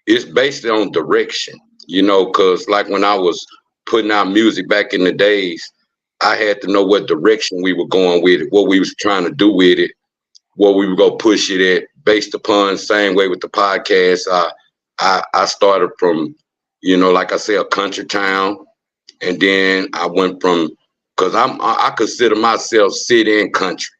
it's based on direction, you know, because like when I was putting out music back in the days, I had to know what direction we were going with it, what we was trying to do with it, what we were gonna push it at, based upon same way with the podcast. I started from, you know, like I said, a country town, and then I went from, because I consider myself city and country.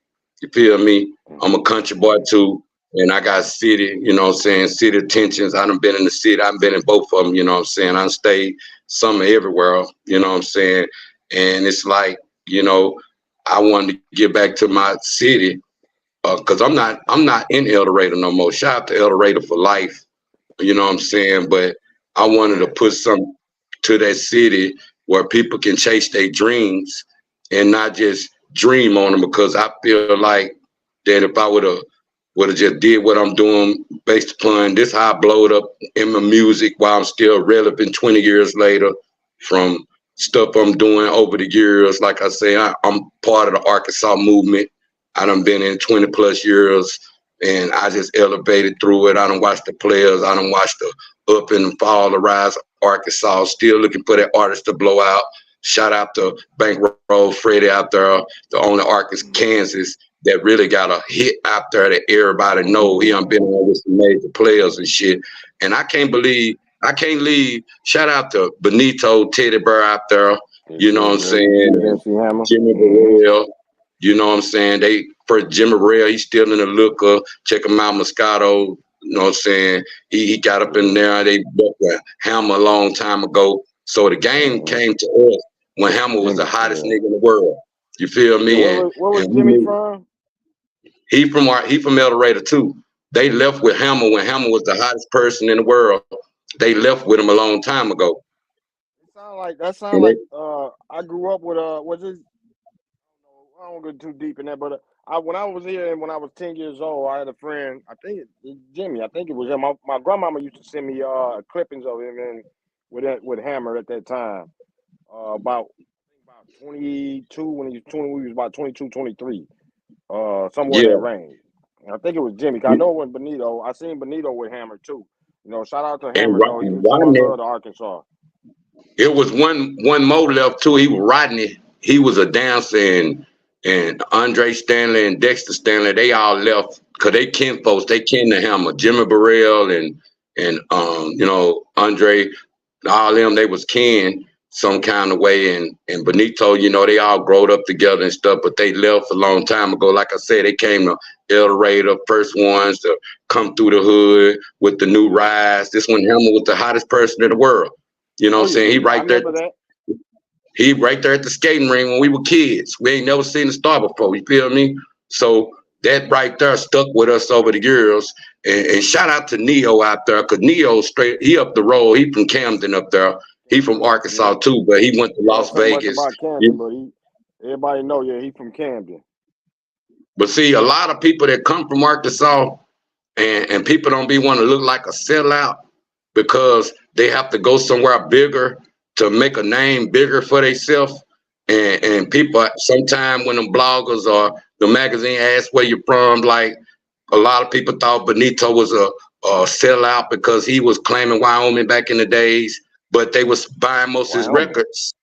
You feel me? I'm a country boy too, and I got city, you know what I'm saying, city attentions. I done been in the city, I've been in both of them, you know what I'm saying. I stayed summer everywhere, you know what I'm saying. And it's like, you know, I wanted to get back to my city, because I'm not in El Dorado no more. Shout out to El Dorado for life, you know what I'm saying. But I wanted to put some to that city where people can chase their dreams and not just dream on them, because I feel like that if I would have just did what I'm doing based upon this, how I blowed up in my music while I'm still relevant 20 years later from stuff I'm doing over the years. Like I say, I'm part of the Arkansas movement. I done been in 20 plus years, and I just elevated through it. I done watched the players. I done watched the up and fall, the rise of Arkansas. Still looking for that artist to blow out. Shout out to Bankroll Freddie out there, the only Arkansas, Kansas, that really got a hit out there that everybody know. He done been on with some major players and shit. And I can't leave. Shout out to Benito, Teddy Bear out there. You know what I'm saying? Jimmy Burrell. You know what I'm saying? For Jimmy Burrell, he's still in the looker. Check him out, Moscato. You know what I'm saying? He got up in there. They built a Hammer a long time ago. So the game came to us when Hammer was the hottest nigga in the world. You feel me? Where was Jimmy from? He from El Dorado too. they left with Hammer when Hammer was the hottest person in the world. They left with him a long time ago. That sound And like they, I grew up with was this I don't get too deep in that, but when I was here and when I was 10 years old, I had a friend. I think Jimmy. I think it was him. My grandmama used to send me clippings of him and with Hammer at that time. About 22 when he was 20. We was about 22, 23. Somewhere in that yeah. range. I think it was Jimmy. 'Cause I know it was Benito. I seen Benito with Hammer too. Shout out to And Hammer though. He was showing Rodney, love to Arkansas. it was one more left too. He was Rodney. He was a dancer, and Andre Stanley and Dexter Stanley. They all left because they kin folks. They kin to Hammer. Jimmy Burrell and Andre, all them. They was kin some kind of way. And Benito, they all growed up together and stuff. But they left a long time ago. Like I said, they came to El Dorado, first ones to come through the hood with the new rise. This one Hammer was the hottest person in the world. You know Oh what I'm saying? yeah, I remember that. He right there at the skating ring when we were kids. We ain't never seen the star before. You feel me? So that right there stuck with us over the years. And shout out to Neo out there, cause Neo straight. He up the road. He from Camden up there. He from Yeah. Arkansas too, but he went to You don't Las say much Vegas. about Camden, but everybody know, yeah, he from Camden. But see, a lot of people that come from Arkansas and people don't be want to look like a sellout because they have to go somewhere bigger to make a name bigger for themselves. And people sometimes when them bloggers or the magazine ask where you're from, like a lot of people thought Benito was a sellout because he was claiming Wyoming back in the days, but they was buying most of his Wyoming. records.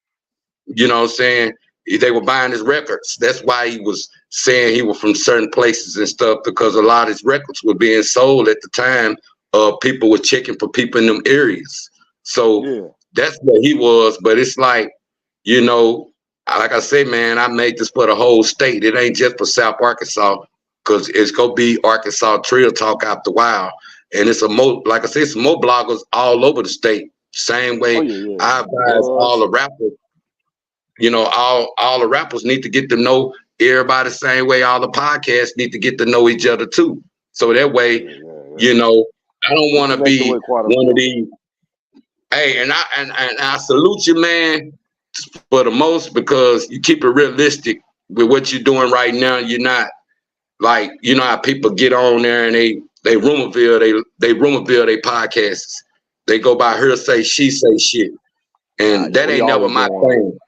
You know what I'm saying? They were buying his records. That's why he was saying he was from certain places and stuff, because a lot of his records were being sold at the time. People were checking for people in them areas. So Yeah. that's what he was. But it's like, like I say, man, I made this for the whole state. It ain't just for South Arkansas, because it's gonna be Arkansas Trill talk after a while. And it's like I said, some more bloggers all over the state. Same way Oh yeah, yeah. I advise all Buzz. the rappers, all the rappers need to get to know everybody the same way all the podcasts need to get to know each other too. So that way, Yeah, yeah. I don't We want to connected be with quite a one of few. these. Hey, and I salute you, man, for the most, because you keep it realistic with what you're doing right now. You're not like, how people get on there and they rumorville, they rumorville they podcasts. They go by hearsay, she say shit. Nah, And yeah, that we ain't never always my been one. thing.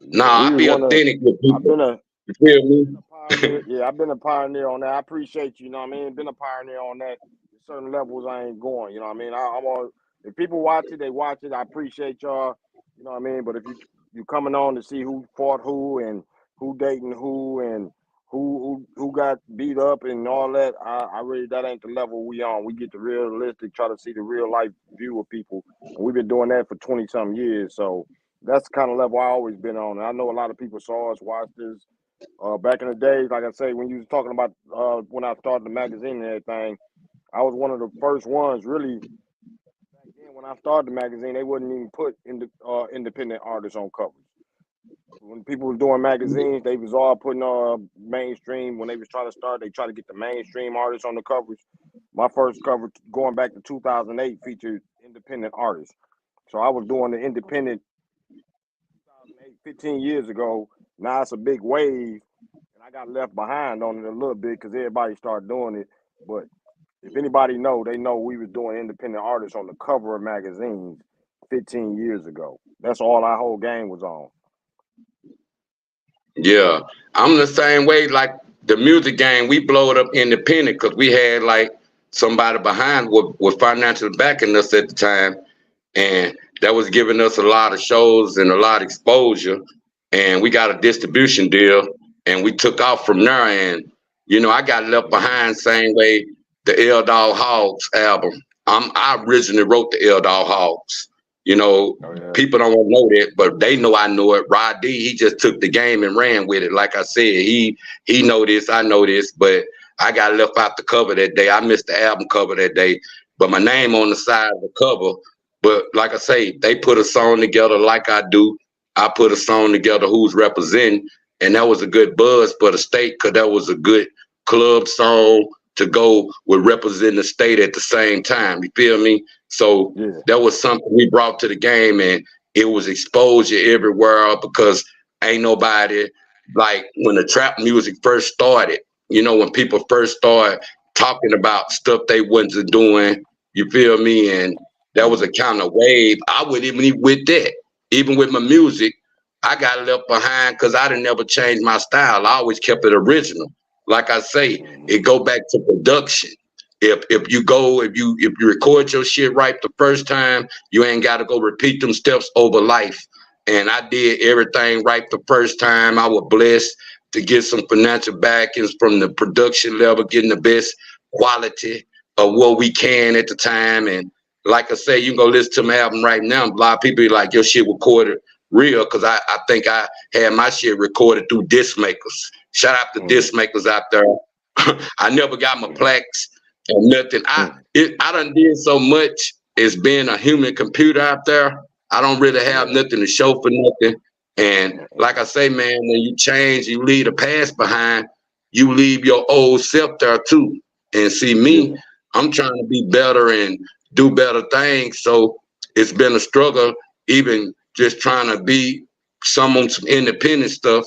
Yeah, Nah, we I was be one of. authentic with I've people. been a You feel me? pioneer. Yeah, I've been a pioneer on that. I appreciate you. You know what I mean? Been a pioneer on that. Certain levels I ain't going. You know what I mean? I'm on. If people watch it, they watch it. I appreciate y'all. You know what I mean? But if you coming on to see who fought who and who dating who and who got beat up and all that, I really that ain't the level we on. We get the realistic, try to see the real life view of people, and we've been doing that for 20 some years. So that's the kind of level I always been on. And I know a lot of people saw us, watched us. Back in the days, like I say, when you was talking about when I started the magazine and everything, I was one of the first ones really. Back then, when I started the magazine, they wouldn't even put independent artists on covers. When people was doing magazines, they was all putting mainstream. When they was trying to start, they try to get the mainstream artists on the covers. My first cover, going back to 2008, featured independent artists. So I was doing the independent 2008, 15 years ago. Now it's a big wave, and I got left behind on it a little bit because everybody started doing it. But if anybody know, they know we was doing independent artists on the cover of magazines 15 years ago. That's all our whole game was on. Yeah, I'm the same way. Like the music game, we blow it up independent because we had like somebody behind with financial backing us at the time, and that was giving us a lot of shows and a lot of exposure. And we got a distribution deal, and we took off from there. And I got left behind same way the L Dog Hogs album. I originally wrote the L Dog Hogs. Oh yeah. People don't know that, but they know I know it. Rod D, he just took the game and ran with it. Like I said, he know this, I know this, but I got left out the cover that day. I missed the album cover that day, but my name on the side of the cover. But like I say, they put a song together like I do. I put a song together who's representing, and that was a good buzz for the state because that was a good club song to go with representing the state at the same time. You feel me? So Yeah. that was something we brought to the game, and it was exposure everywhere because ain't nobody like when the trap music first started. You know, when people first started talking about stuff they wasn't doing. You feel me? And that was a kind of wave. I would even with that, even with my music, I got left behind because I didn't ever change my style. I always kept it original. Like I say, Mhm. it go back to production. If you record your shit right the first time, you ain't got to go repeat them steps over life. And I did everything right the first time. I was blessed to get some financial backings from the production level, getting the best quality of what we can at the time. And like I say, you can go listen to my album right now. A lot of people be like, your shit recorded real, because I think I had my shit recorded through disc makers. Shout out to Mhm. disc makers out there. I never got my Mhm. plaques or nothing. Mhm. I done did so much as being a human computer out there. I don't really have Yeah. nothing to show for nothing. And Mhm. like I say, man, when you change, you leave the past behind, you leave your old self there too. And see me, Yeah. I'm trying to be better and do better things. So it's been a struggle, even just trying to be some independent stuff.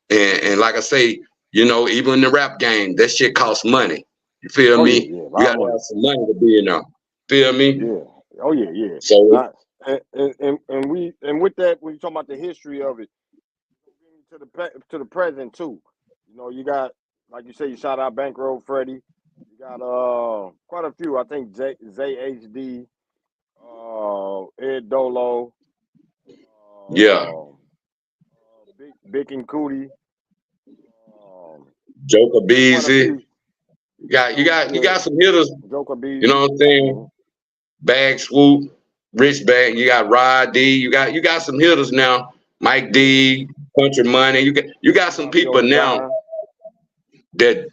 And like I say, you know, even in the rap game, that shit costs money. You feel Oh yeah, me? yeah. A You lot of gotta money. have some money to be in there. Feel me? Yeah. Oh yeah, yeah. So Not and with that, when you talk about the history of it, to to the present too. You know, you got like you say, you shout out Bankroll Freddie. You got quite a few. I think ZHD, Ed Dolo, yeah, Big and Cootie. Um, Joker there's quite a Beezy. few. You Yeah, got some hitters. Joker You know Beezy. what I'm saying? Mhm. Bag Swoop, Rich Bag. You got Rod D. You got some hitters now. Mike Yeah, D, Country Money. You got some Fabio people the now Don. that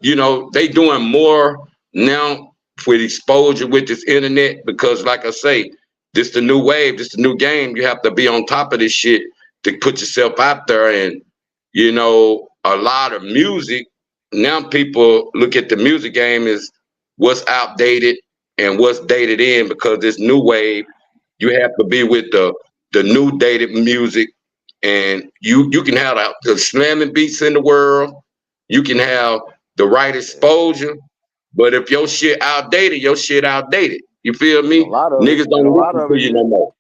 they doing more now with exposure with this internet, because like I say, this the new wave, this the new game. You have to be on top of this shit to put yourself out there. And a lot of music now, people look at the music game as what's outdated and what's dated in, because this new wave, you have to be with the new dated music. And you can have the slamming beats in the world, you can have the right exposure, but if your shit outdated, your shit outdated. You feel And a me? lot of it, Niggas and don't a lot listen of to it you no is more.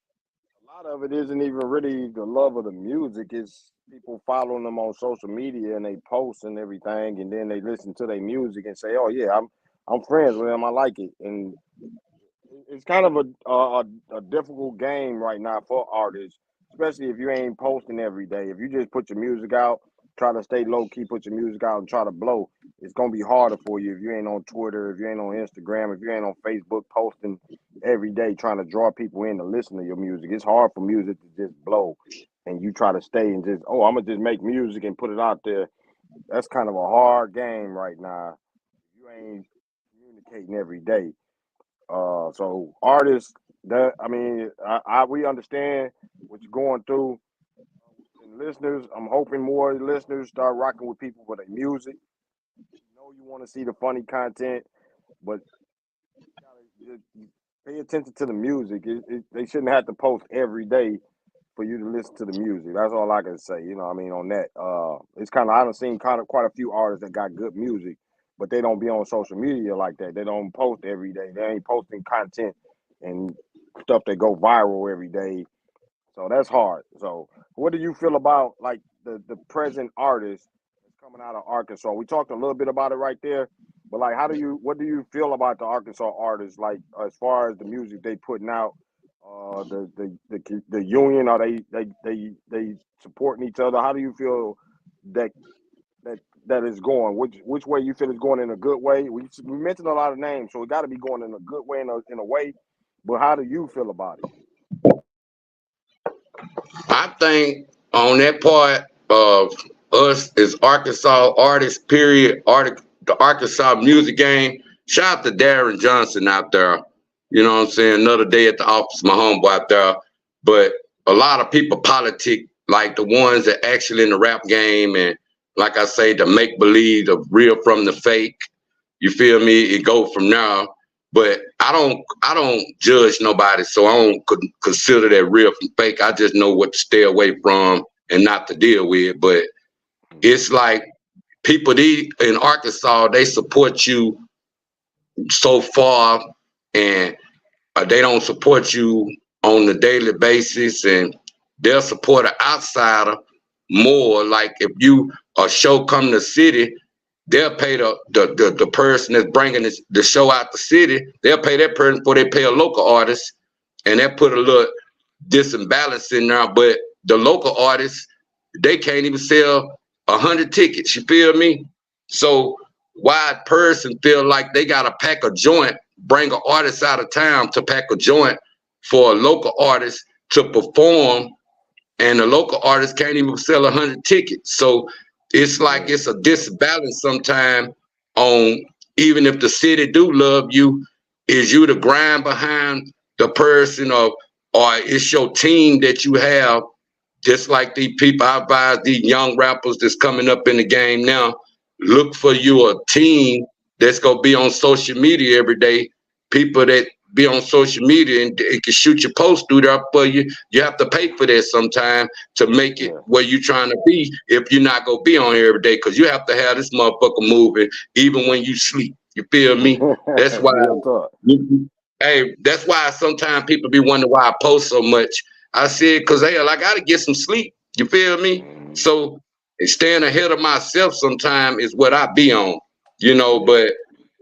a lot of it isn't even really the love of the music. It's people following them on social media and they post and everything, and then they listen to their music and say, "Oh yeah, I'm friends with them. I like it." And it's kind of a difficult game right now for artists, especially if you ain't posting every day. If you just put your music out, try to stay low key, put your music out and try to blow, it's gonna be harder for you if you ain't on Twitter, if you ain't on Instagram, if you ain't on Facebook posting every day trying to draw people in to listen to your music. It's hard for music to just blow and you try to stay and just, oh, I'm gonna just make music and put it out there. That's kind of a hard game right now. You ain't communicating every day. So artists that I mean, we understand what you're going through. And listeners, I'm hoping more listeners start rocking with people for their music. You know, you want to see the funny content, but you gotta just pay attention to the music. They shouldn't have to post every day for you to listen to the music. That's all I can say. You know, what I mean, on that, it's kind of I done seen kind of quite a few artists that got good music, but they don't be on social media like that. They don't post every day. They ain't posting content and stuff that go viral every day. So that's hard. So what do you feel about like the present artists that's coming out of Arkansas? We talked a little bit about it right there, but like what do you feel about the Arkansas artists like as far as the music they putting out? The union, are they supporting each other? How do you feel that that that is going? Which way you feel it's going in a good way? We mentioned a lot of names, so it got to be going in a good way in a way. But how do you feel about it? I think on that part of us as Arkansas artists, period, the Arkansas music game, shout out to Darren Johnson out there. You know what I'm saying? Another day at the office, my homeboy out there. But a lot of people politic, like the ones that actually in the rap game, and like I say, the make believe, the real from the fake. You feel me? It go from there. But I don't judge nobody, so I don't consider that real from fake. I just know what to stay away from and not to deal with. But it's like people these in Arkansas, they support you so far, and they don't support you on a daily basis, and they'll support an outsider more. Like if you a show come to the city, they'll pay the person that's bringing the show out the city. They'll pay that person before they pay a local artist, and they put a little disimbalance in there. But the local artists, they can't even sell 100 tickets. You feel me? So why a person feel like they got to pack a joint, bring an artist out of town to pack a joint for a local artist to perform, and the local artist can't even sell 100 tickets. So it's like it's a disbalance sometimes on, even if the city do love you, is you the grind behind the person, or it's your team that you have. Just like these people, I advise these young rappers that's coming up in the game now, look for you a team that's gonna be on social media every day. People that be on social media and it can shoot your post through there for you. You have to pay for that sometime to make it where you're trying to be if you're not gonna be on here every day, because you have to have this motherfucker moving even when you sleep. You feel me? That's why hey, that's why sometimes people be wondering why I post so much. I said, cause hell, I gotta get some sleep. You feel me? So staying ahead of myself sometime is what I be on, you know, but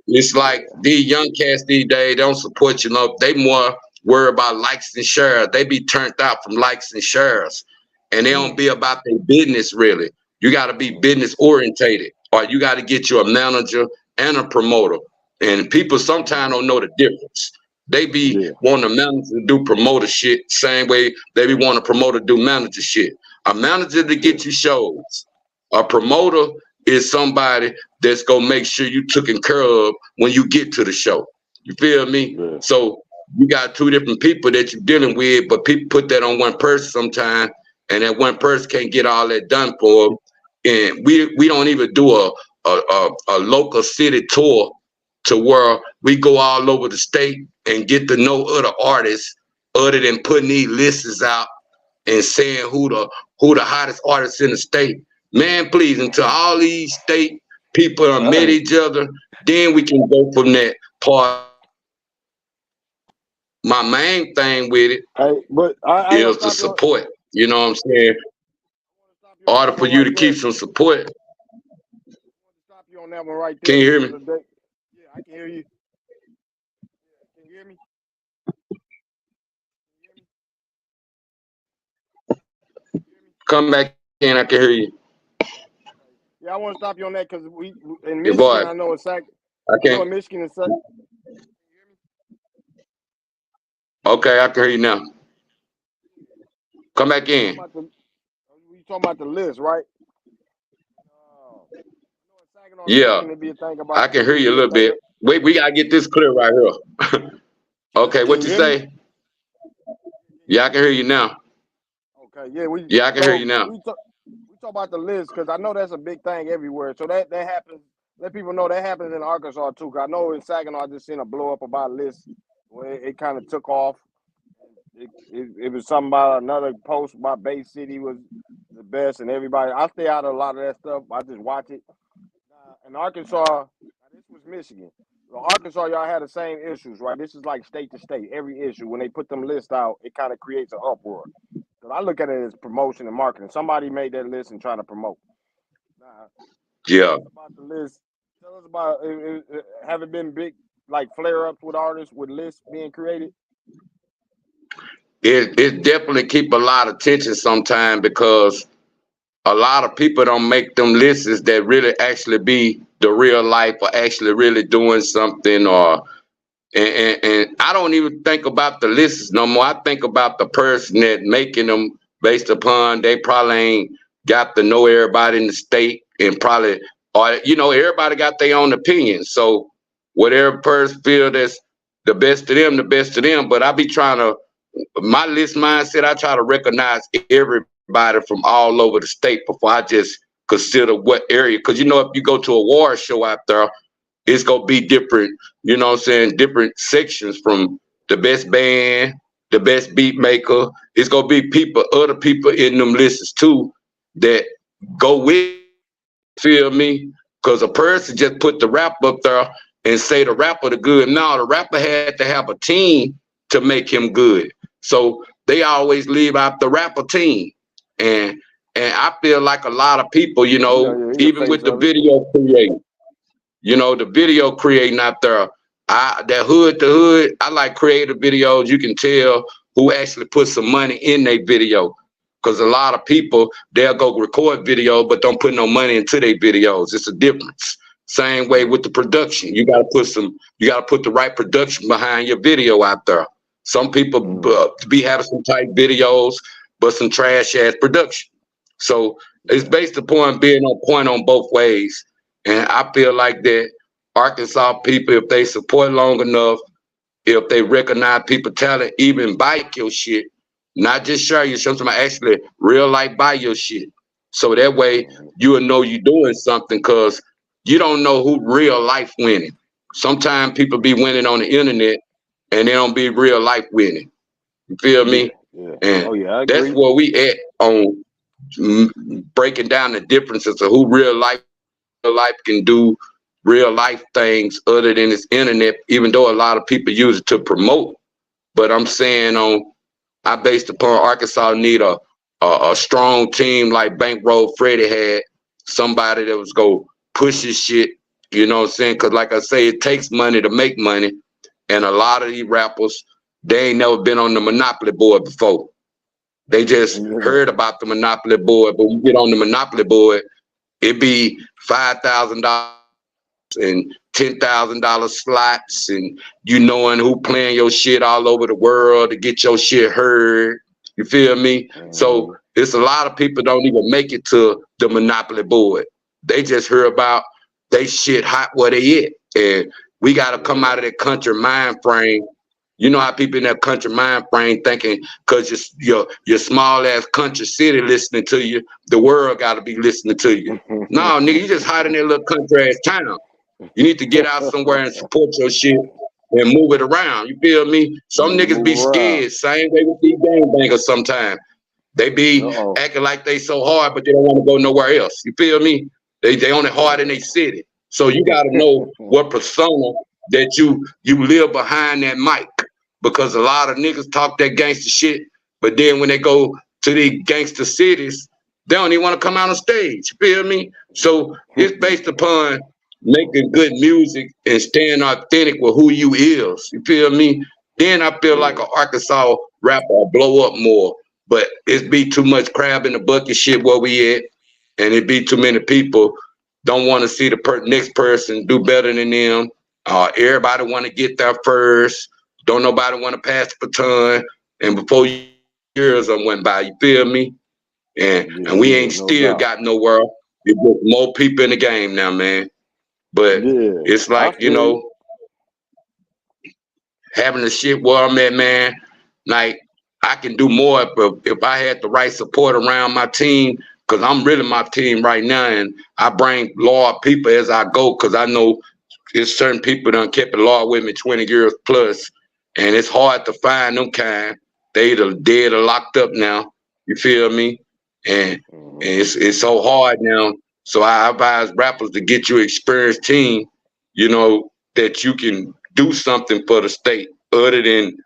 it's like these young cats these days don't support you enough. They more worry about likes and shares. They be turned out from likes and shares, and they don't be about their business really. You got to be business orientated, or you got to get you a manager and a promoter. And people sometimes don't know the difference. They be wanting a manager to do promoter shit, same way they be wanting a promoter to do manager shit. A manager to get you shows. A promoter is somebody that's gonna make sure you taken care of when you get to the show. You feel me? So you got two different people that you're dealing with, but people put that on one person sometimes, and that one person can't get all that done for them. And we don't even do a local city tour to where we go all over the state and get to know other artists other than putting these lists out and saying who the hottest artists in the state. Man, please, until all these state people have met each other, then we can go from that part. My main thing with it is the support. You know what I'm saying? In order for you to keep some support. Stop you on that one right there. Can you hear me? Yeah, I can hear you. Can you hear me? Come back in, I can hear you. Yeah, I want to stop you on that because we in Michigan, I know it's like in Michigan it's like. Okay, I can hear you now. Come back in. We talking about the list, right? Yeah, I can hear you a little bit. Wait, we gotta get this clear right here. Okay, what you say? Yeah, I can hear you now. Okay, yeah, yeah, I can hear you now. We talk about the list because I know that's a big thing everywhere. So that happens. Let people know that happens in Arkansas too. Cause I know in Saginaw I just seen a blow up about lists where it kind of took off. It was something about another post about Bay City was the best, and everybody. I stay out of a lot of that stuff. I just watch it. In Arkansas, this was Michigan. So Arkansas, y'all had the same issues, right? This is like state to state. Every issue, when they put them lists out, it kind of creates an uproar. So I look at it as promotion and marketing. Somebody made that list and trying to promote. Yeah. About the list. Tell us about have it been big like flare ups with artists with lists being created? It definitely keep a lot of attention sometimes because a lot of people don't make them lists that really actually be the real life or actually really doing something, or and I don't even think about the lists no more. I think about the person that making them based upon they probably ain't got to know everybody in the state and probably, or everybody got their own opinion. So whatever person feel that's the best of them, the best of them. But I be trying to, my list mindset, I try to recognize everybody from all over the state before I just consider what area. Because if you go to a war show out there, it's gonna be different, you know what I'm saying, different sections from the best band, the best beat maker. It's gonna be people, other people in them lists too that go with, feel me? Because a person just put the rap up there and say the rapper the good. No, the rapper had to have a team to make him good. So they always leave out the rapper team. And I feel like a lot of people, He the even face with the of it. video creating, the video creating out there. That hood to hood, I like creative videos. You can tell who actually put some money in their video. Because a lot of people, they'll go record video, but don't put no money into their videos. It's a difference. Same way with the production. You gotta put the right production behind your video out there. Some people be having some tight videos, but some trash ass production. So it's based upon being on point on both ways. And I feel like that Arkansas people, if they support long enough, if they recognize people talent, even buy your shit, not just share your shit, sometimes actually real life buy your shit. So that way you will know you're doing something because you don't know who real life winning. Sometimes people be winning on the internet and they don't be real life winning. You feel Yeah, me? yeah. And Oh yeah, I that's agree. where we at on breaking down the differences of who real life can do real life things other than this internet, even though a lot of people use it to promote. But I'm saying I based upon Arkansas need a strong team like Bankroll Freddie had, somebody that was go push his shit, you know what I'm saying? Because like I say, it takes money to make money. And a lot of these rappers, they ain't never been on the Monopoly board before. They just Yeah. heard about the Monopoly board, but when you get on the Monopoly board, it be $5,000 and $10,000 slots, and you knowing who playing your shit all over the world to get your shit heard. You feel me? So it's a lot of people don't even make it to the Monopoly board. They just hear about they shit hot where they at, and we got to come out of that country mind frame. You know how people in that country mind frame thinking because your small ass country city listening to you, the world got to be listening to you. No, nigga, you just hide in that little country ass town. You need to get out somewhere and support your shit and move it around. You feel me? Some niggas be Move around. scared. Same way with these gangbangers sometimes. They be Uh-oh. acting like they so hard, but they don't want to go nowhere else. You feel me? They only hard in their city. So you gotta know what persona that you live behind that mic. Because a lot of niggas talk that gangster shit, but then when they go to these gangster cities, they don't even want to come out on stage. You feel me? So it's based upon making good music and staying authentic with who you is. You feel me? Then I feel like Yeah. an Arkansas rapper will blow up more. But it's be too much crab in the bucket shit where we at, and it be too many people don't want to see the next person do better than them. Everybody want to get there first. Don't nobody want to pass the baton. And before years went by, you feel me? And we Yeah, ain't no still doubt. got nowhere. It's just more people in the game now, man. But Yeah, it's I like, feel you. having the shit where I'm at, man, like I can do more if I had the right support around my team, because I'm really my team right now, and I bring loyal people as I go, because I know there's certain people done kept it loyal with me 20 years plus, and it's hard to find them kind. They either dead or locked up now. You feel me? And it's so hard now. So I advise rappers to get you an experienced team, that you can do something for the state other than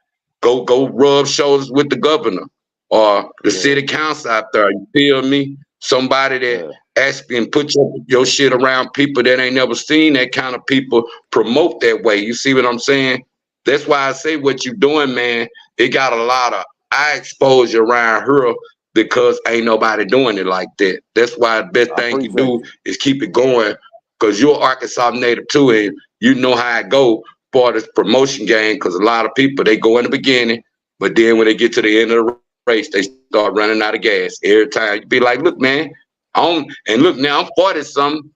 go rub shoulders with the governor or the Yeah, city council out there. You feel me? Somebody that yeah. actually and put your shit around people that ain't never seen that kind of people promote that way. You see what I'm saying? That's why I say what you doing, man. It got a lot of eye exposure around here because ain't nobody doing it like that. That's why the best I thing you appreciate do you. is keep it going because you're Arkansas native too, and you know how it go for this promotion game. Because a lot of people they go in the beginning, but then when they get to the end of the race, they start running out of gas every time. You be like, look, man, and look now I'm 40 something.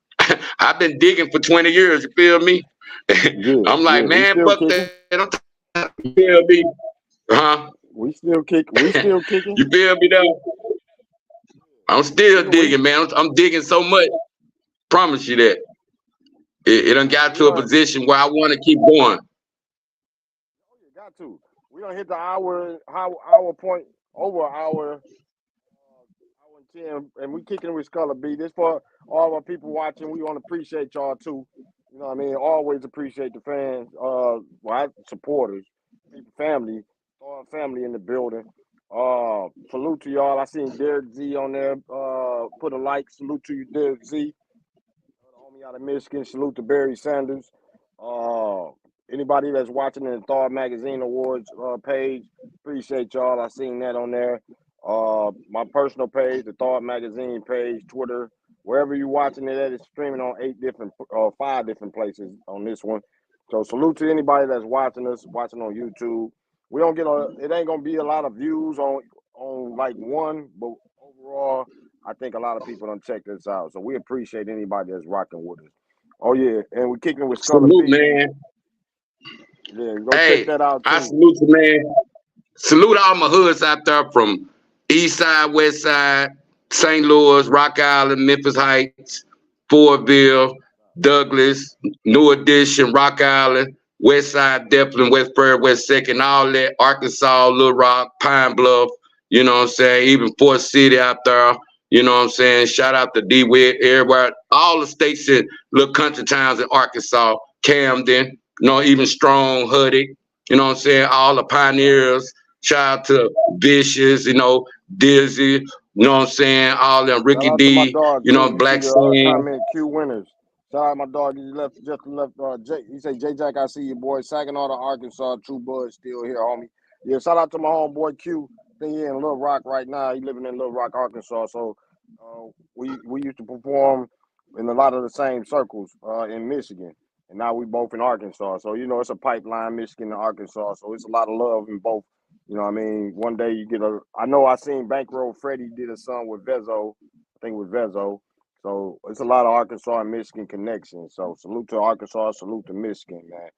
I've been digging for 20 years. You feel me? Yeah, I'm like, yeah. We man, still fuck kicking. that. You feel me? Huh? We still kick. We still kicking. You feel me though? I'm We still can wait. digging, man. I'm digging so much. Promise you that. It done got We to a done. position where I want to keep going. Oh, you got to. We don't hit the hour point over an hour. Hour and 10, and we kicking it with Skulla B. This for all our people watching. We want to appreciate y'all too. You know what I mean? Always appreciate the fans, supporters, people, family, all family in the building. Salute to y'all. I seen Derek Z on there. Put a like. Salute to you, Derek Z. Homie out of Michigan. Salute to Barry Sanders. Uh, Anybody that's watching the Thought Magazine Awards page, appreciate y'all. I seen that on there. My personal page, the Thought Magazine page, Twitter, wherever you're watching it at, it's streaming on 5 different places on this one. So salute to anybody that's watching us, watching on YouTube. We don't get it ain't gonna be a lot of views on like one, but overall, I think a lot of people don't check this out. So we appreciate anybody that's rocking with us. Oh yeah, and we're kicking with Skulla Salute, B. man. Yeah, go check Hey, that out I too. salute you, man. Salute all my hoods out there from East Side, West Side, St. Louis, Rock Island, Memphis Heights, Fortville, Douglas, New Edition, Rock Island, West Side, Deflin, West Prairie, West Second, all that, Arkansas, Little Rock, Pine Bluff, you know what I'm saying? Even Fort City out there, you know what I'm saying? Shout out to DeWitt, everywhere, all the states in little country towns in Arkansas, Camden, you know, even Strong, Huddy, you know what I'm saying? All the Right. pioneers. Shout out to Vicious, you know, Dizzy, you know what I'm saying? All them Shout Ricky out to my D, dog you know, Q. You see Black the Sam. comment Q winners. Shout out my dog. He just left. Jay, he say J Jack, I see you, boy. Saginaw to Arkansas, True Bud still here, homie. Yeah, shout out to my homeboy Q. I think he in Little Rock right now. He living in Little Rock, Arkansas. So we used to perform in a lot of the same circles in Michigan, and now we both in Arkansas. So it's a pipeline, Michigan and Arkansas. So it's a lot of love in both. You know what I mean? One day you get I know I seen Bankroll Freddie did a song with Vezo. I think with Vezo. So it's a lot of Arkansas and Michigan connections. So salute to Arkansas, salute to Michigan, man.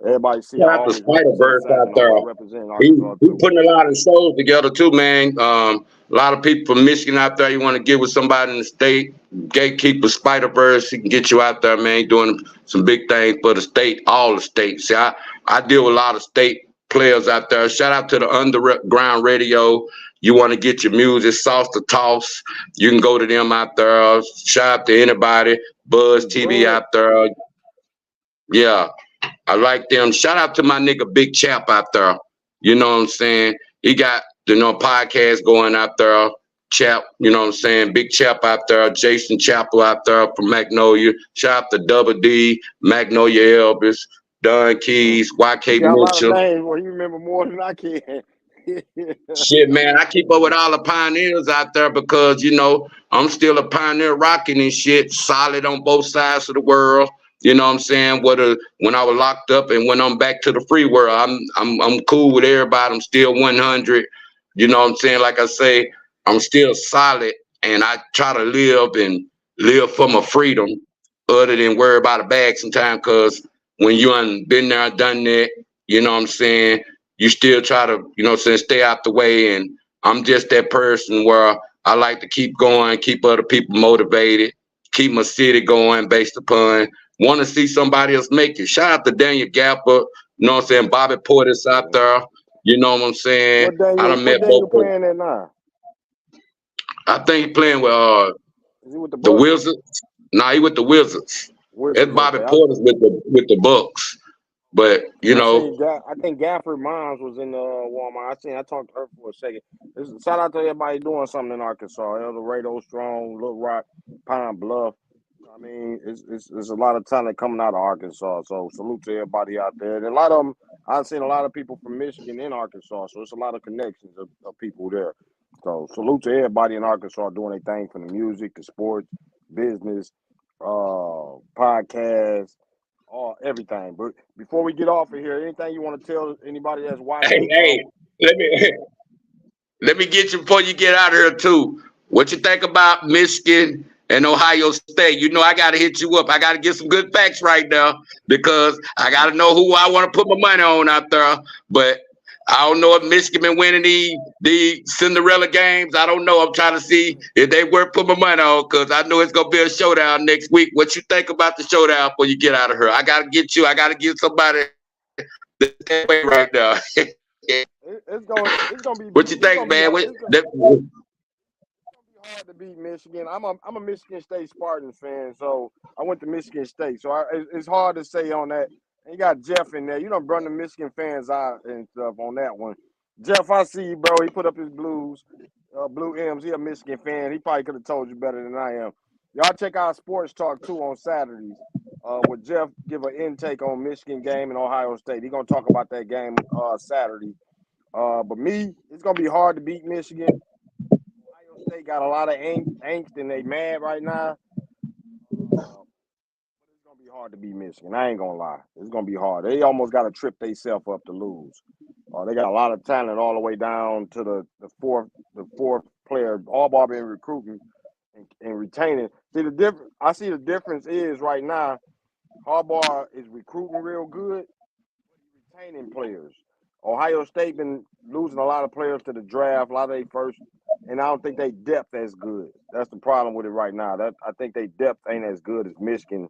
Everybody see I Shout out to always Spider represent Verse out Saginaw, there. but I represent He, Arkansas he too. putting a lot of shows together too, man. A lot of people from Michigan out there. You want to get with somebody in the state, gatekeeper Spider Verse. He can get you out there, man. He doing some big things for the state, all the states. See, I deal with a lot of state players out there. Shout out to the Underground Radio. You want to get your music, Sauce to Toss. You can go to them out there. Shout out to anybody. Buzz TV Bud, out there. Yeah. I like them. Shout out to my nigga Big Chap out there. You know what I'm saying? He got, podcast going out there. Chap, you know what I'm saying? Big Chap out there. Jason Chapel out there from Magnolia. Shout out to Double D, Magnolia Elvis, Don Keys, you YK got a lot of Mitchell. names. Well, you remember more than I can. Shit, man, I keep up with all the pioneers out there because, I'm still a pioneer rocking and shit, solid on both sides of the world. You know what I'm saying? Whether when I was locked up and when I'm back to the free world, I'm cool with everybody. I'm still 100. You know what I'm saying? Like I say, I'm still solid, and I try to live for my freedom, other than worry about a bag sometimes. Cause when you ain't been there, done that, you know what I'm saying? You still try to, stay out the way. And I'm just that person where I like to keep going, keep other people motivated, keep my city going based upon want to see somebody else make it. Shout out to Daniel Gapper, you know what I'm saying? Bobby Portis out Yeah. there, you know what I'm saying? I done What met both Daniel of them. playing at now? I think he playing with Is he with the the Bucks? Wizards. Nah, he with the Wizards. It's Wizards, Bobby okay. Portis with the Bucks. But, Cause I seen I think Gafford Mines was in Walmart. I talked to her for a second. Shout out to everybody doing something in Arkansas. El Dorado, Strong, Little Rock, Pine Bluff. I mean, it's a lot of talent coming out of Arkansas. So salute to everybody out there. And a lot of them, I've seen a lot of people from Michigan in Arkansas. So it's a lot of connections of people there. So salute to everybody in Arkansas doing their thing from the music, the sports, business, podcast, all everything. But before we get off of here, anything you want to tell anybody that's watching? hey, let me let me get you before you get out of here too. What you think about Michigan and Ohio State? I got to hit you up. I got to get some good facts right now because I got to know who I want to put my money on out there. But I don't know if Michigan been winning the Cinderella games. I don't know. I'm trying to see if they worth putting my money on because I know it's gonna be a showdown next week. What you think about the showdown before you get out of here? I gotta get you. I gotta get somebody that way right now. It's gonna be What you think, man? hard to beat Michigan. I'm a Michigan State Spartans fan, so I went to Michigan State. So it's hard to say on that. And you got Jeff in there. You don't run the Michigan fans out and stuff on that one. Jeff, I see you, bro. He put up his Blue M's. He a Michigan fan. He probably could have told you better than I am. Y'all check out Sports Talk too on Saturdays. With Jeff give an intake on Michigan game and Ohio State. He's gonna talk about that game Saturday. But me, it's gonna be hard to beat Michigan. Ohio State got a lot of angst and they mad right now. It's gonna be hard to beat Michigan. I ain't gonna lie. It's gonna be hard. They almost got to trip themselves up to lose. They got a lot of talent all the way down to the fourth player. All been recruiting and retaining. See the difference. I see the difference is right now. Harbaugh is recruiting real good, retaining players. Ohio State been losing a lot of players to the draft, a lot of they first, and I don't think they depth as good. That's the problem with it right now. I think they depth ain't as good as Michigan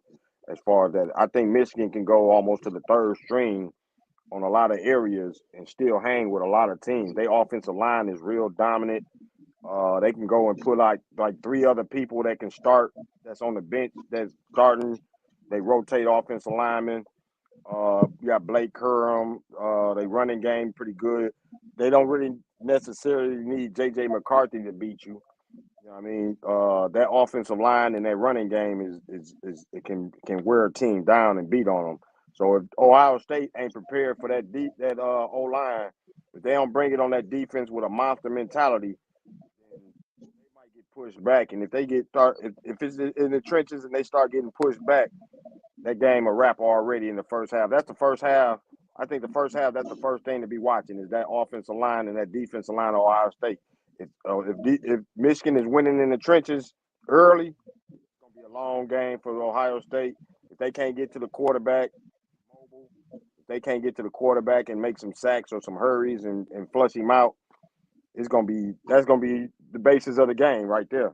as far as that. I think Michigan can go almost to the third string on a lot of areas and still hang with a lot of teams. Their offensive line is real dominant. They can go and put like three other people that can start that's on the bench that's starting. They rotate offensive linemen. You got Blake Curham. They running game pretty good. They don't really necessarily need J.J. McCarthy to beat you. You know what I mean? That offensive line and that running game is it can wear a team down and beat on them. So if Ohio State ain't prepared for that O line, if they don't bring it on that defense with a monster mentality, then they might get pushed back. And if they if it's in the trenches and they start getting pushed back, that game a wrap already in the first half. That's the first half. I think the first half, that's the first thing to be watching is that offensive line and that defensive line of Ohio State. If Michigan is winning in the trenches early, it's going to be a long game for Ohio State. If they can't get to the quarterback, if they can't get to the quarterback and make some sacks or some hurries and flush him out, that's going to be the basis of the game right there.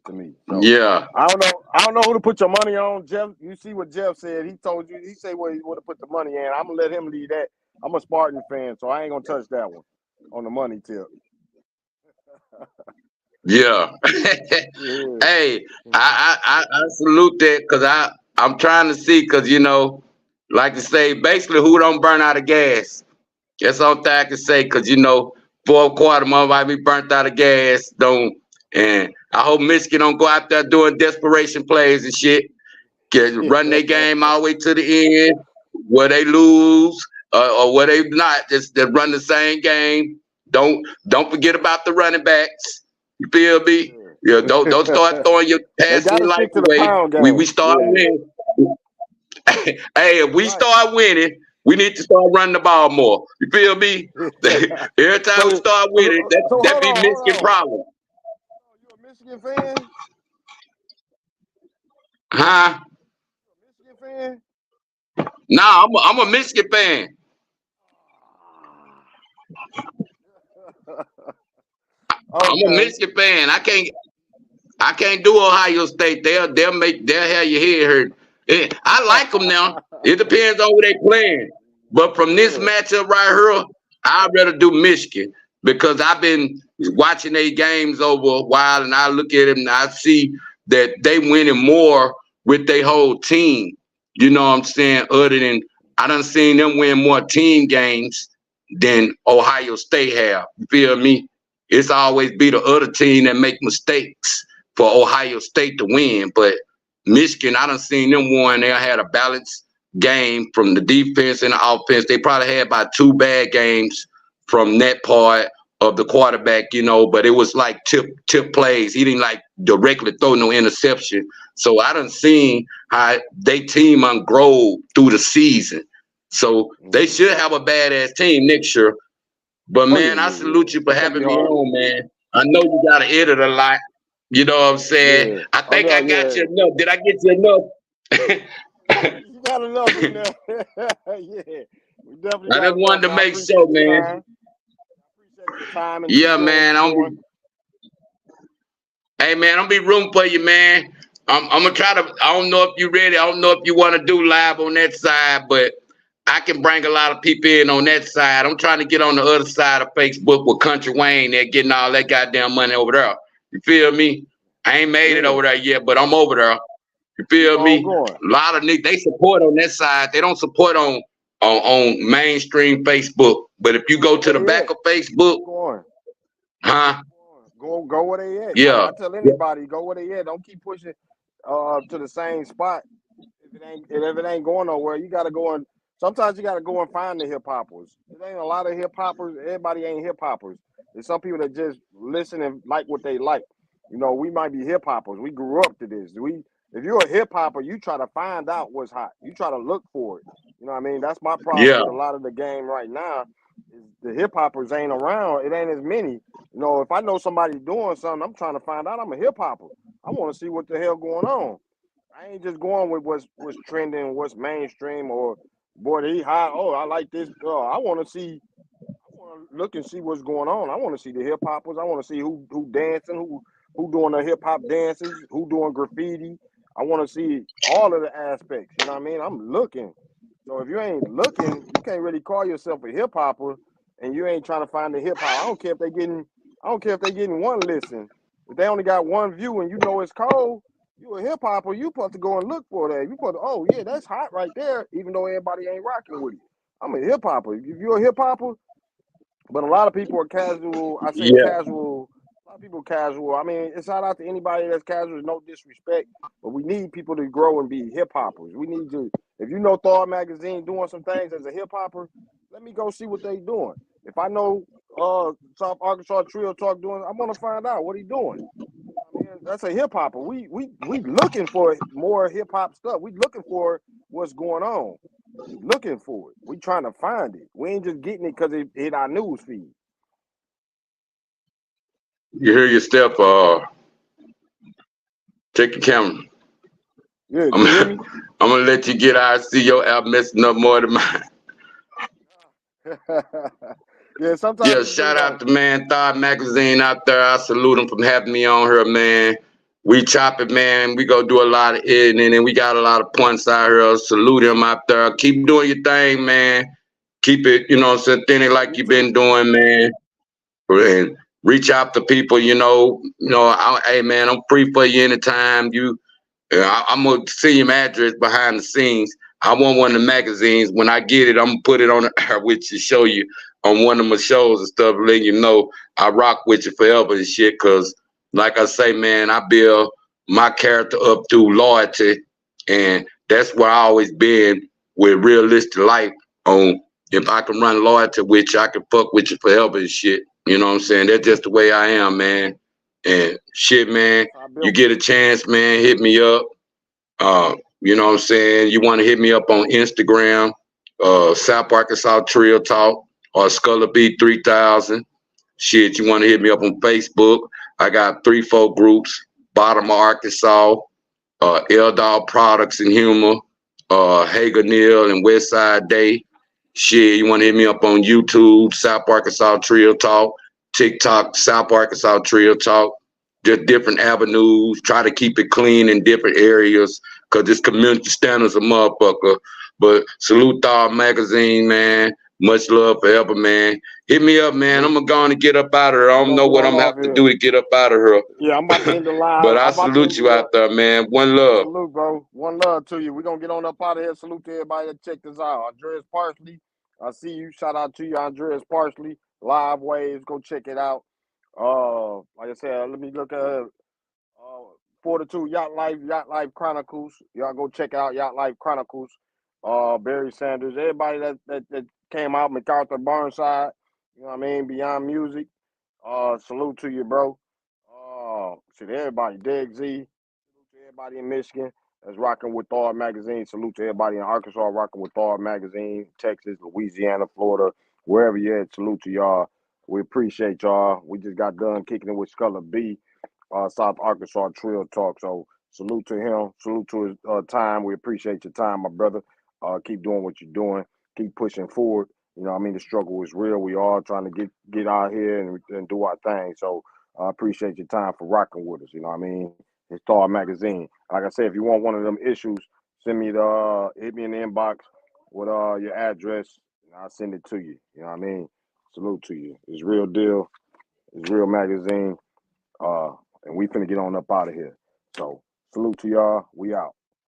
To me. So, yeah. I don't know who to put your money on, Jeff. You see what Jeff said. He told you, he said where he want to put the money in. I'm gonna let him lead that. I'm a Spartan fan, so I ain't gonna touch that one on the money tip. Yeah. Hey, I salute that because I'm trying to see because like to say basically who don't burn out of gas. That's all I can say because fourth quarter might be burnt out of gas. And I hope Michigan don't go out there doing desperation plays and shit. Run their game all the way to the end where they lose or where they not. Just run the same game. Don't forget about the running backs. You feel me? Yeah, don't start throwing your passing life away. We start winning. Hey, if we start winning, we need to start running the ball more. You feel me? Every time we start winning, that be Michigan problem. You a Michigan fan? Huh? You a Michigan fan? Nah, I'm a Michigan fan. I'm a Michigan fan. I can't do Ohio State. They'll have your head hurt. I like them now. It depends on who they playing. But from this matchup right here, I'd rather do Michigan because I've been watching their games over a while, and I look at them and I see that they winning more with their whole team. You know what I'm saying? Other than I done seen them win more team games than Ohio State have. You feel me? It's always be the other team that make mistakes for Ohio State to win. But Michigan, I done seen them win. They had a balanced game from the defense and the offense. They probably had about 2 bad games from that part of the quarterback, but it was like tip plays. He didn't like directly throw no interception. So I done seen how they team grow through the season. So they should have a badass team next year. But man, I salute you for having me on, man. I know you got to edit a lot. You know what I'm saying? I think I got you enough. Did I get you enough? got enough in there. Yeah, we definitely I got just enough, wanted to man. I make appreciate sure, your man. time. Appreciate your time and keep Yeah, doing what man. you're doing. Hey, man, I'm be rooting for you, man. I'm gonna try to. I don't know if you ready. I don't know if you want to do live on that side, but I can bring a lot of people in on that side. I'm trying to get on the other side of Facebook with Country Wayne. They're getting all that goddamn money over there. You feel me? I ain't made it Yeah, over there yet, but I'm over there. You keep feel on me? going. A lot of niggas they support on that side. They don't support on mainstream Facebook. But if you go Go to where the they back at. of Facebook, Keep going. huh? Go where they at. Yeah, I tell anybody, go where they at. Don't keep pushing to the same spot. If it ain't going nowhere, you gotta go and sometimes you gotta go and find the hip hoppers. It ain't a lot of hip hoppers. Everybody ain't hip hoppers. There's some people that just listen and like what they like. You know, we might be hip hoppers. We grew up to this. If you're a hip hopper, you try to find out what's hot. You try to look for it. You know what I mean? That's my problem yeah, with a lot of the game right now. Is the hip hoppers ain't around. It ain't as many. You know, if I know somebody doing something, I'm trying to find out. I'm a hip hopper. I want to see what the hell going on. I ain't just going with what's trending, what's mainstream, or boy, he hot. Oh, I like this. I want to see. I want to look and see what's going on. I want to see the hip hoppers. I want to see who dancing, who doing the hip hop dances, who doing graffiti. I want to see all of the aspects. You know what I mean? I'm looking. So if you ain't looking, you can't really call yourself a hip hopper, and you ain't trying to find the hip hop. I don't care if they getting. I don't care if they getting one listen. If they only got one view and you know it's cold, you a hip hopper. You supposed to go and look for that. You supposed to, oh yeah, that's hot right there. Even though everybody ain't rocking with it. I'm a hip hopper. If you're a hip hopper, but a lot of people are casual. I say yeah, casual. A lot of people casual. I mean, it's not out to anybody that's casual. No disrespect, but we need people to grow and be hip hoppers. We need to. If you know Thought Magazine doing some things as a hip hopper, let me go see what they doing. If I know South Arkansas Trill Talk doing, I'm gonna find out what he doing. I mean, that's a hip hopper. We looking for more hip hop stuff. We looking for what's going on. We looking for it. We trying to find it. We ain't just getting it because it hit our news feed. you hear your step. Check your camera. Yeah, can I'm you hear me? I'm gonna let you get out. I see your app messing up more than mine. Yeah, sometimes Yeah, it do shout out though. to man Thought Magazine out there. I salute them from having me on here, man. We chop it, man. We go do a lot of editing and we got a lot of points out here. Salute them out there. Keep doing your thing, man. Keep it, authentic like You you've too. been doing, man. And reach out to people, hey man, I'm free for you anytime. I'm gonna send you my address behind the scenes. I want one of the magazines. When I get it, I'm gonna put it on the air with you, show you on one of my shows and stuff, letting you know I rock with you forever and shit. Cause like I say, man, I build my character up through loyalty, and that's where I always been with realistic life. On if I can run loyalty with you, I can fuck with you forever and shit. You know what I'm saying? That's just the way I am, man. And shit, man, That's how I you built it. get a chance, man, hit me up. You know what I'm saying? You want to hit me up on Instagram, South Arkansas Trill Talk or Skulla Beat 3000. Shit, you want to hit me up on Facebook? I got 3, 4 groups. Bottom of Arkansas, L Dog Products and Humor, Hager Neal and Westside Day. Shit, you want to hit me up on YouTube, South Arkansas Trill Talk, TikTok, South Arkansas Trill Talk, just different avenues. Try to keep it clean in different areas because this community standards a motherfucker. But salute Thought Magazine, man. Much love forever, man. Hit me up, man. I'm Salute. gonna go on and get up out of here. I We don't gonna know get what on I'm gonna off have to here. do to get up out of here. Yeah, I'm about to end the live. But I I'm about to salute end you the out there, man. One love. salute, bro. One love to you. We're gonna get on up out of here. Salute to everybody that checked us out. Andreas Parsley. I see you. Shout out to you, Andreas Parsley. Live waves. Go check it out. Like I said, let me look at uh 42 Yacht Life Chronicles. Y'all go check out Yacht Life Chronicles. Barry Sanders, everybody that came out, MacArthur Burnside, you know what I mean, Beyond Music. Salute to you, bro. To everybody, Dig Z, salute to everybody in Michigan that's rocking with Thought Magazine. Salute to everybody in Arkansas rocking with Thought Magazine, Texas, Louisiana, Florida, wherever you're at. Salute to y'all. We appreciate y'all. We just got done kicking it with Skulla B, South Arkansas Trill Talk. So salute to him. Salute to his time. We appreciate your time, my brother. Keep doing what you're doing. Keep pushing forward. You know, I mean, the struggle is real. We all trying to get out here and do our thing. So I appreciate your time for rocking with us. You know what I mean? It's Star Magazine. Like I said, if you want one of them issues, send me hit me in the inbox with your address, and I'll send it to you. You know what I mean? Salute to you. It's real deal. It's real magazine. And we finna get on up out of here. So salute to y'all. We out.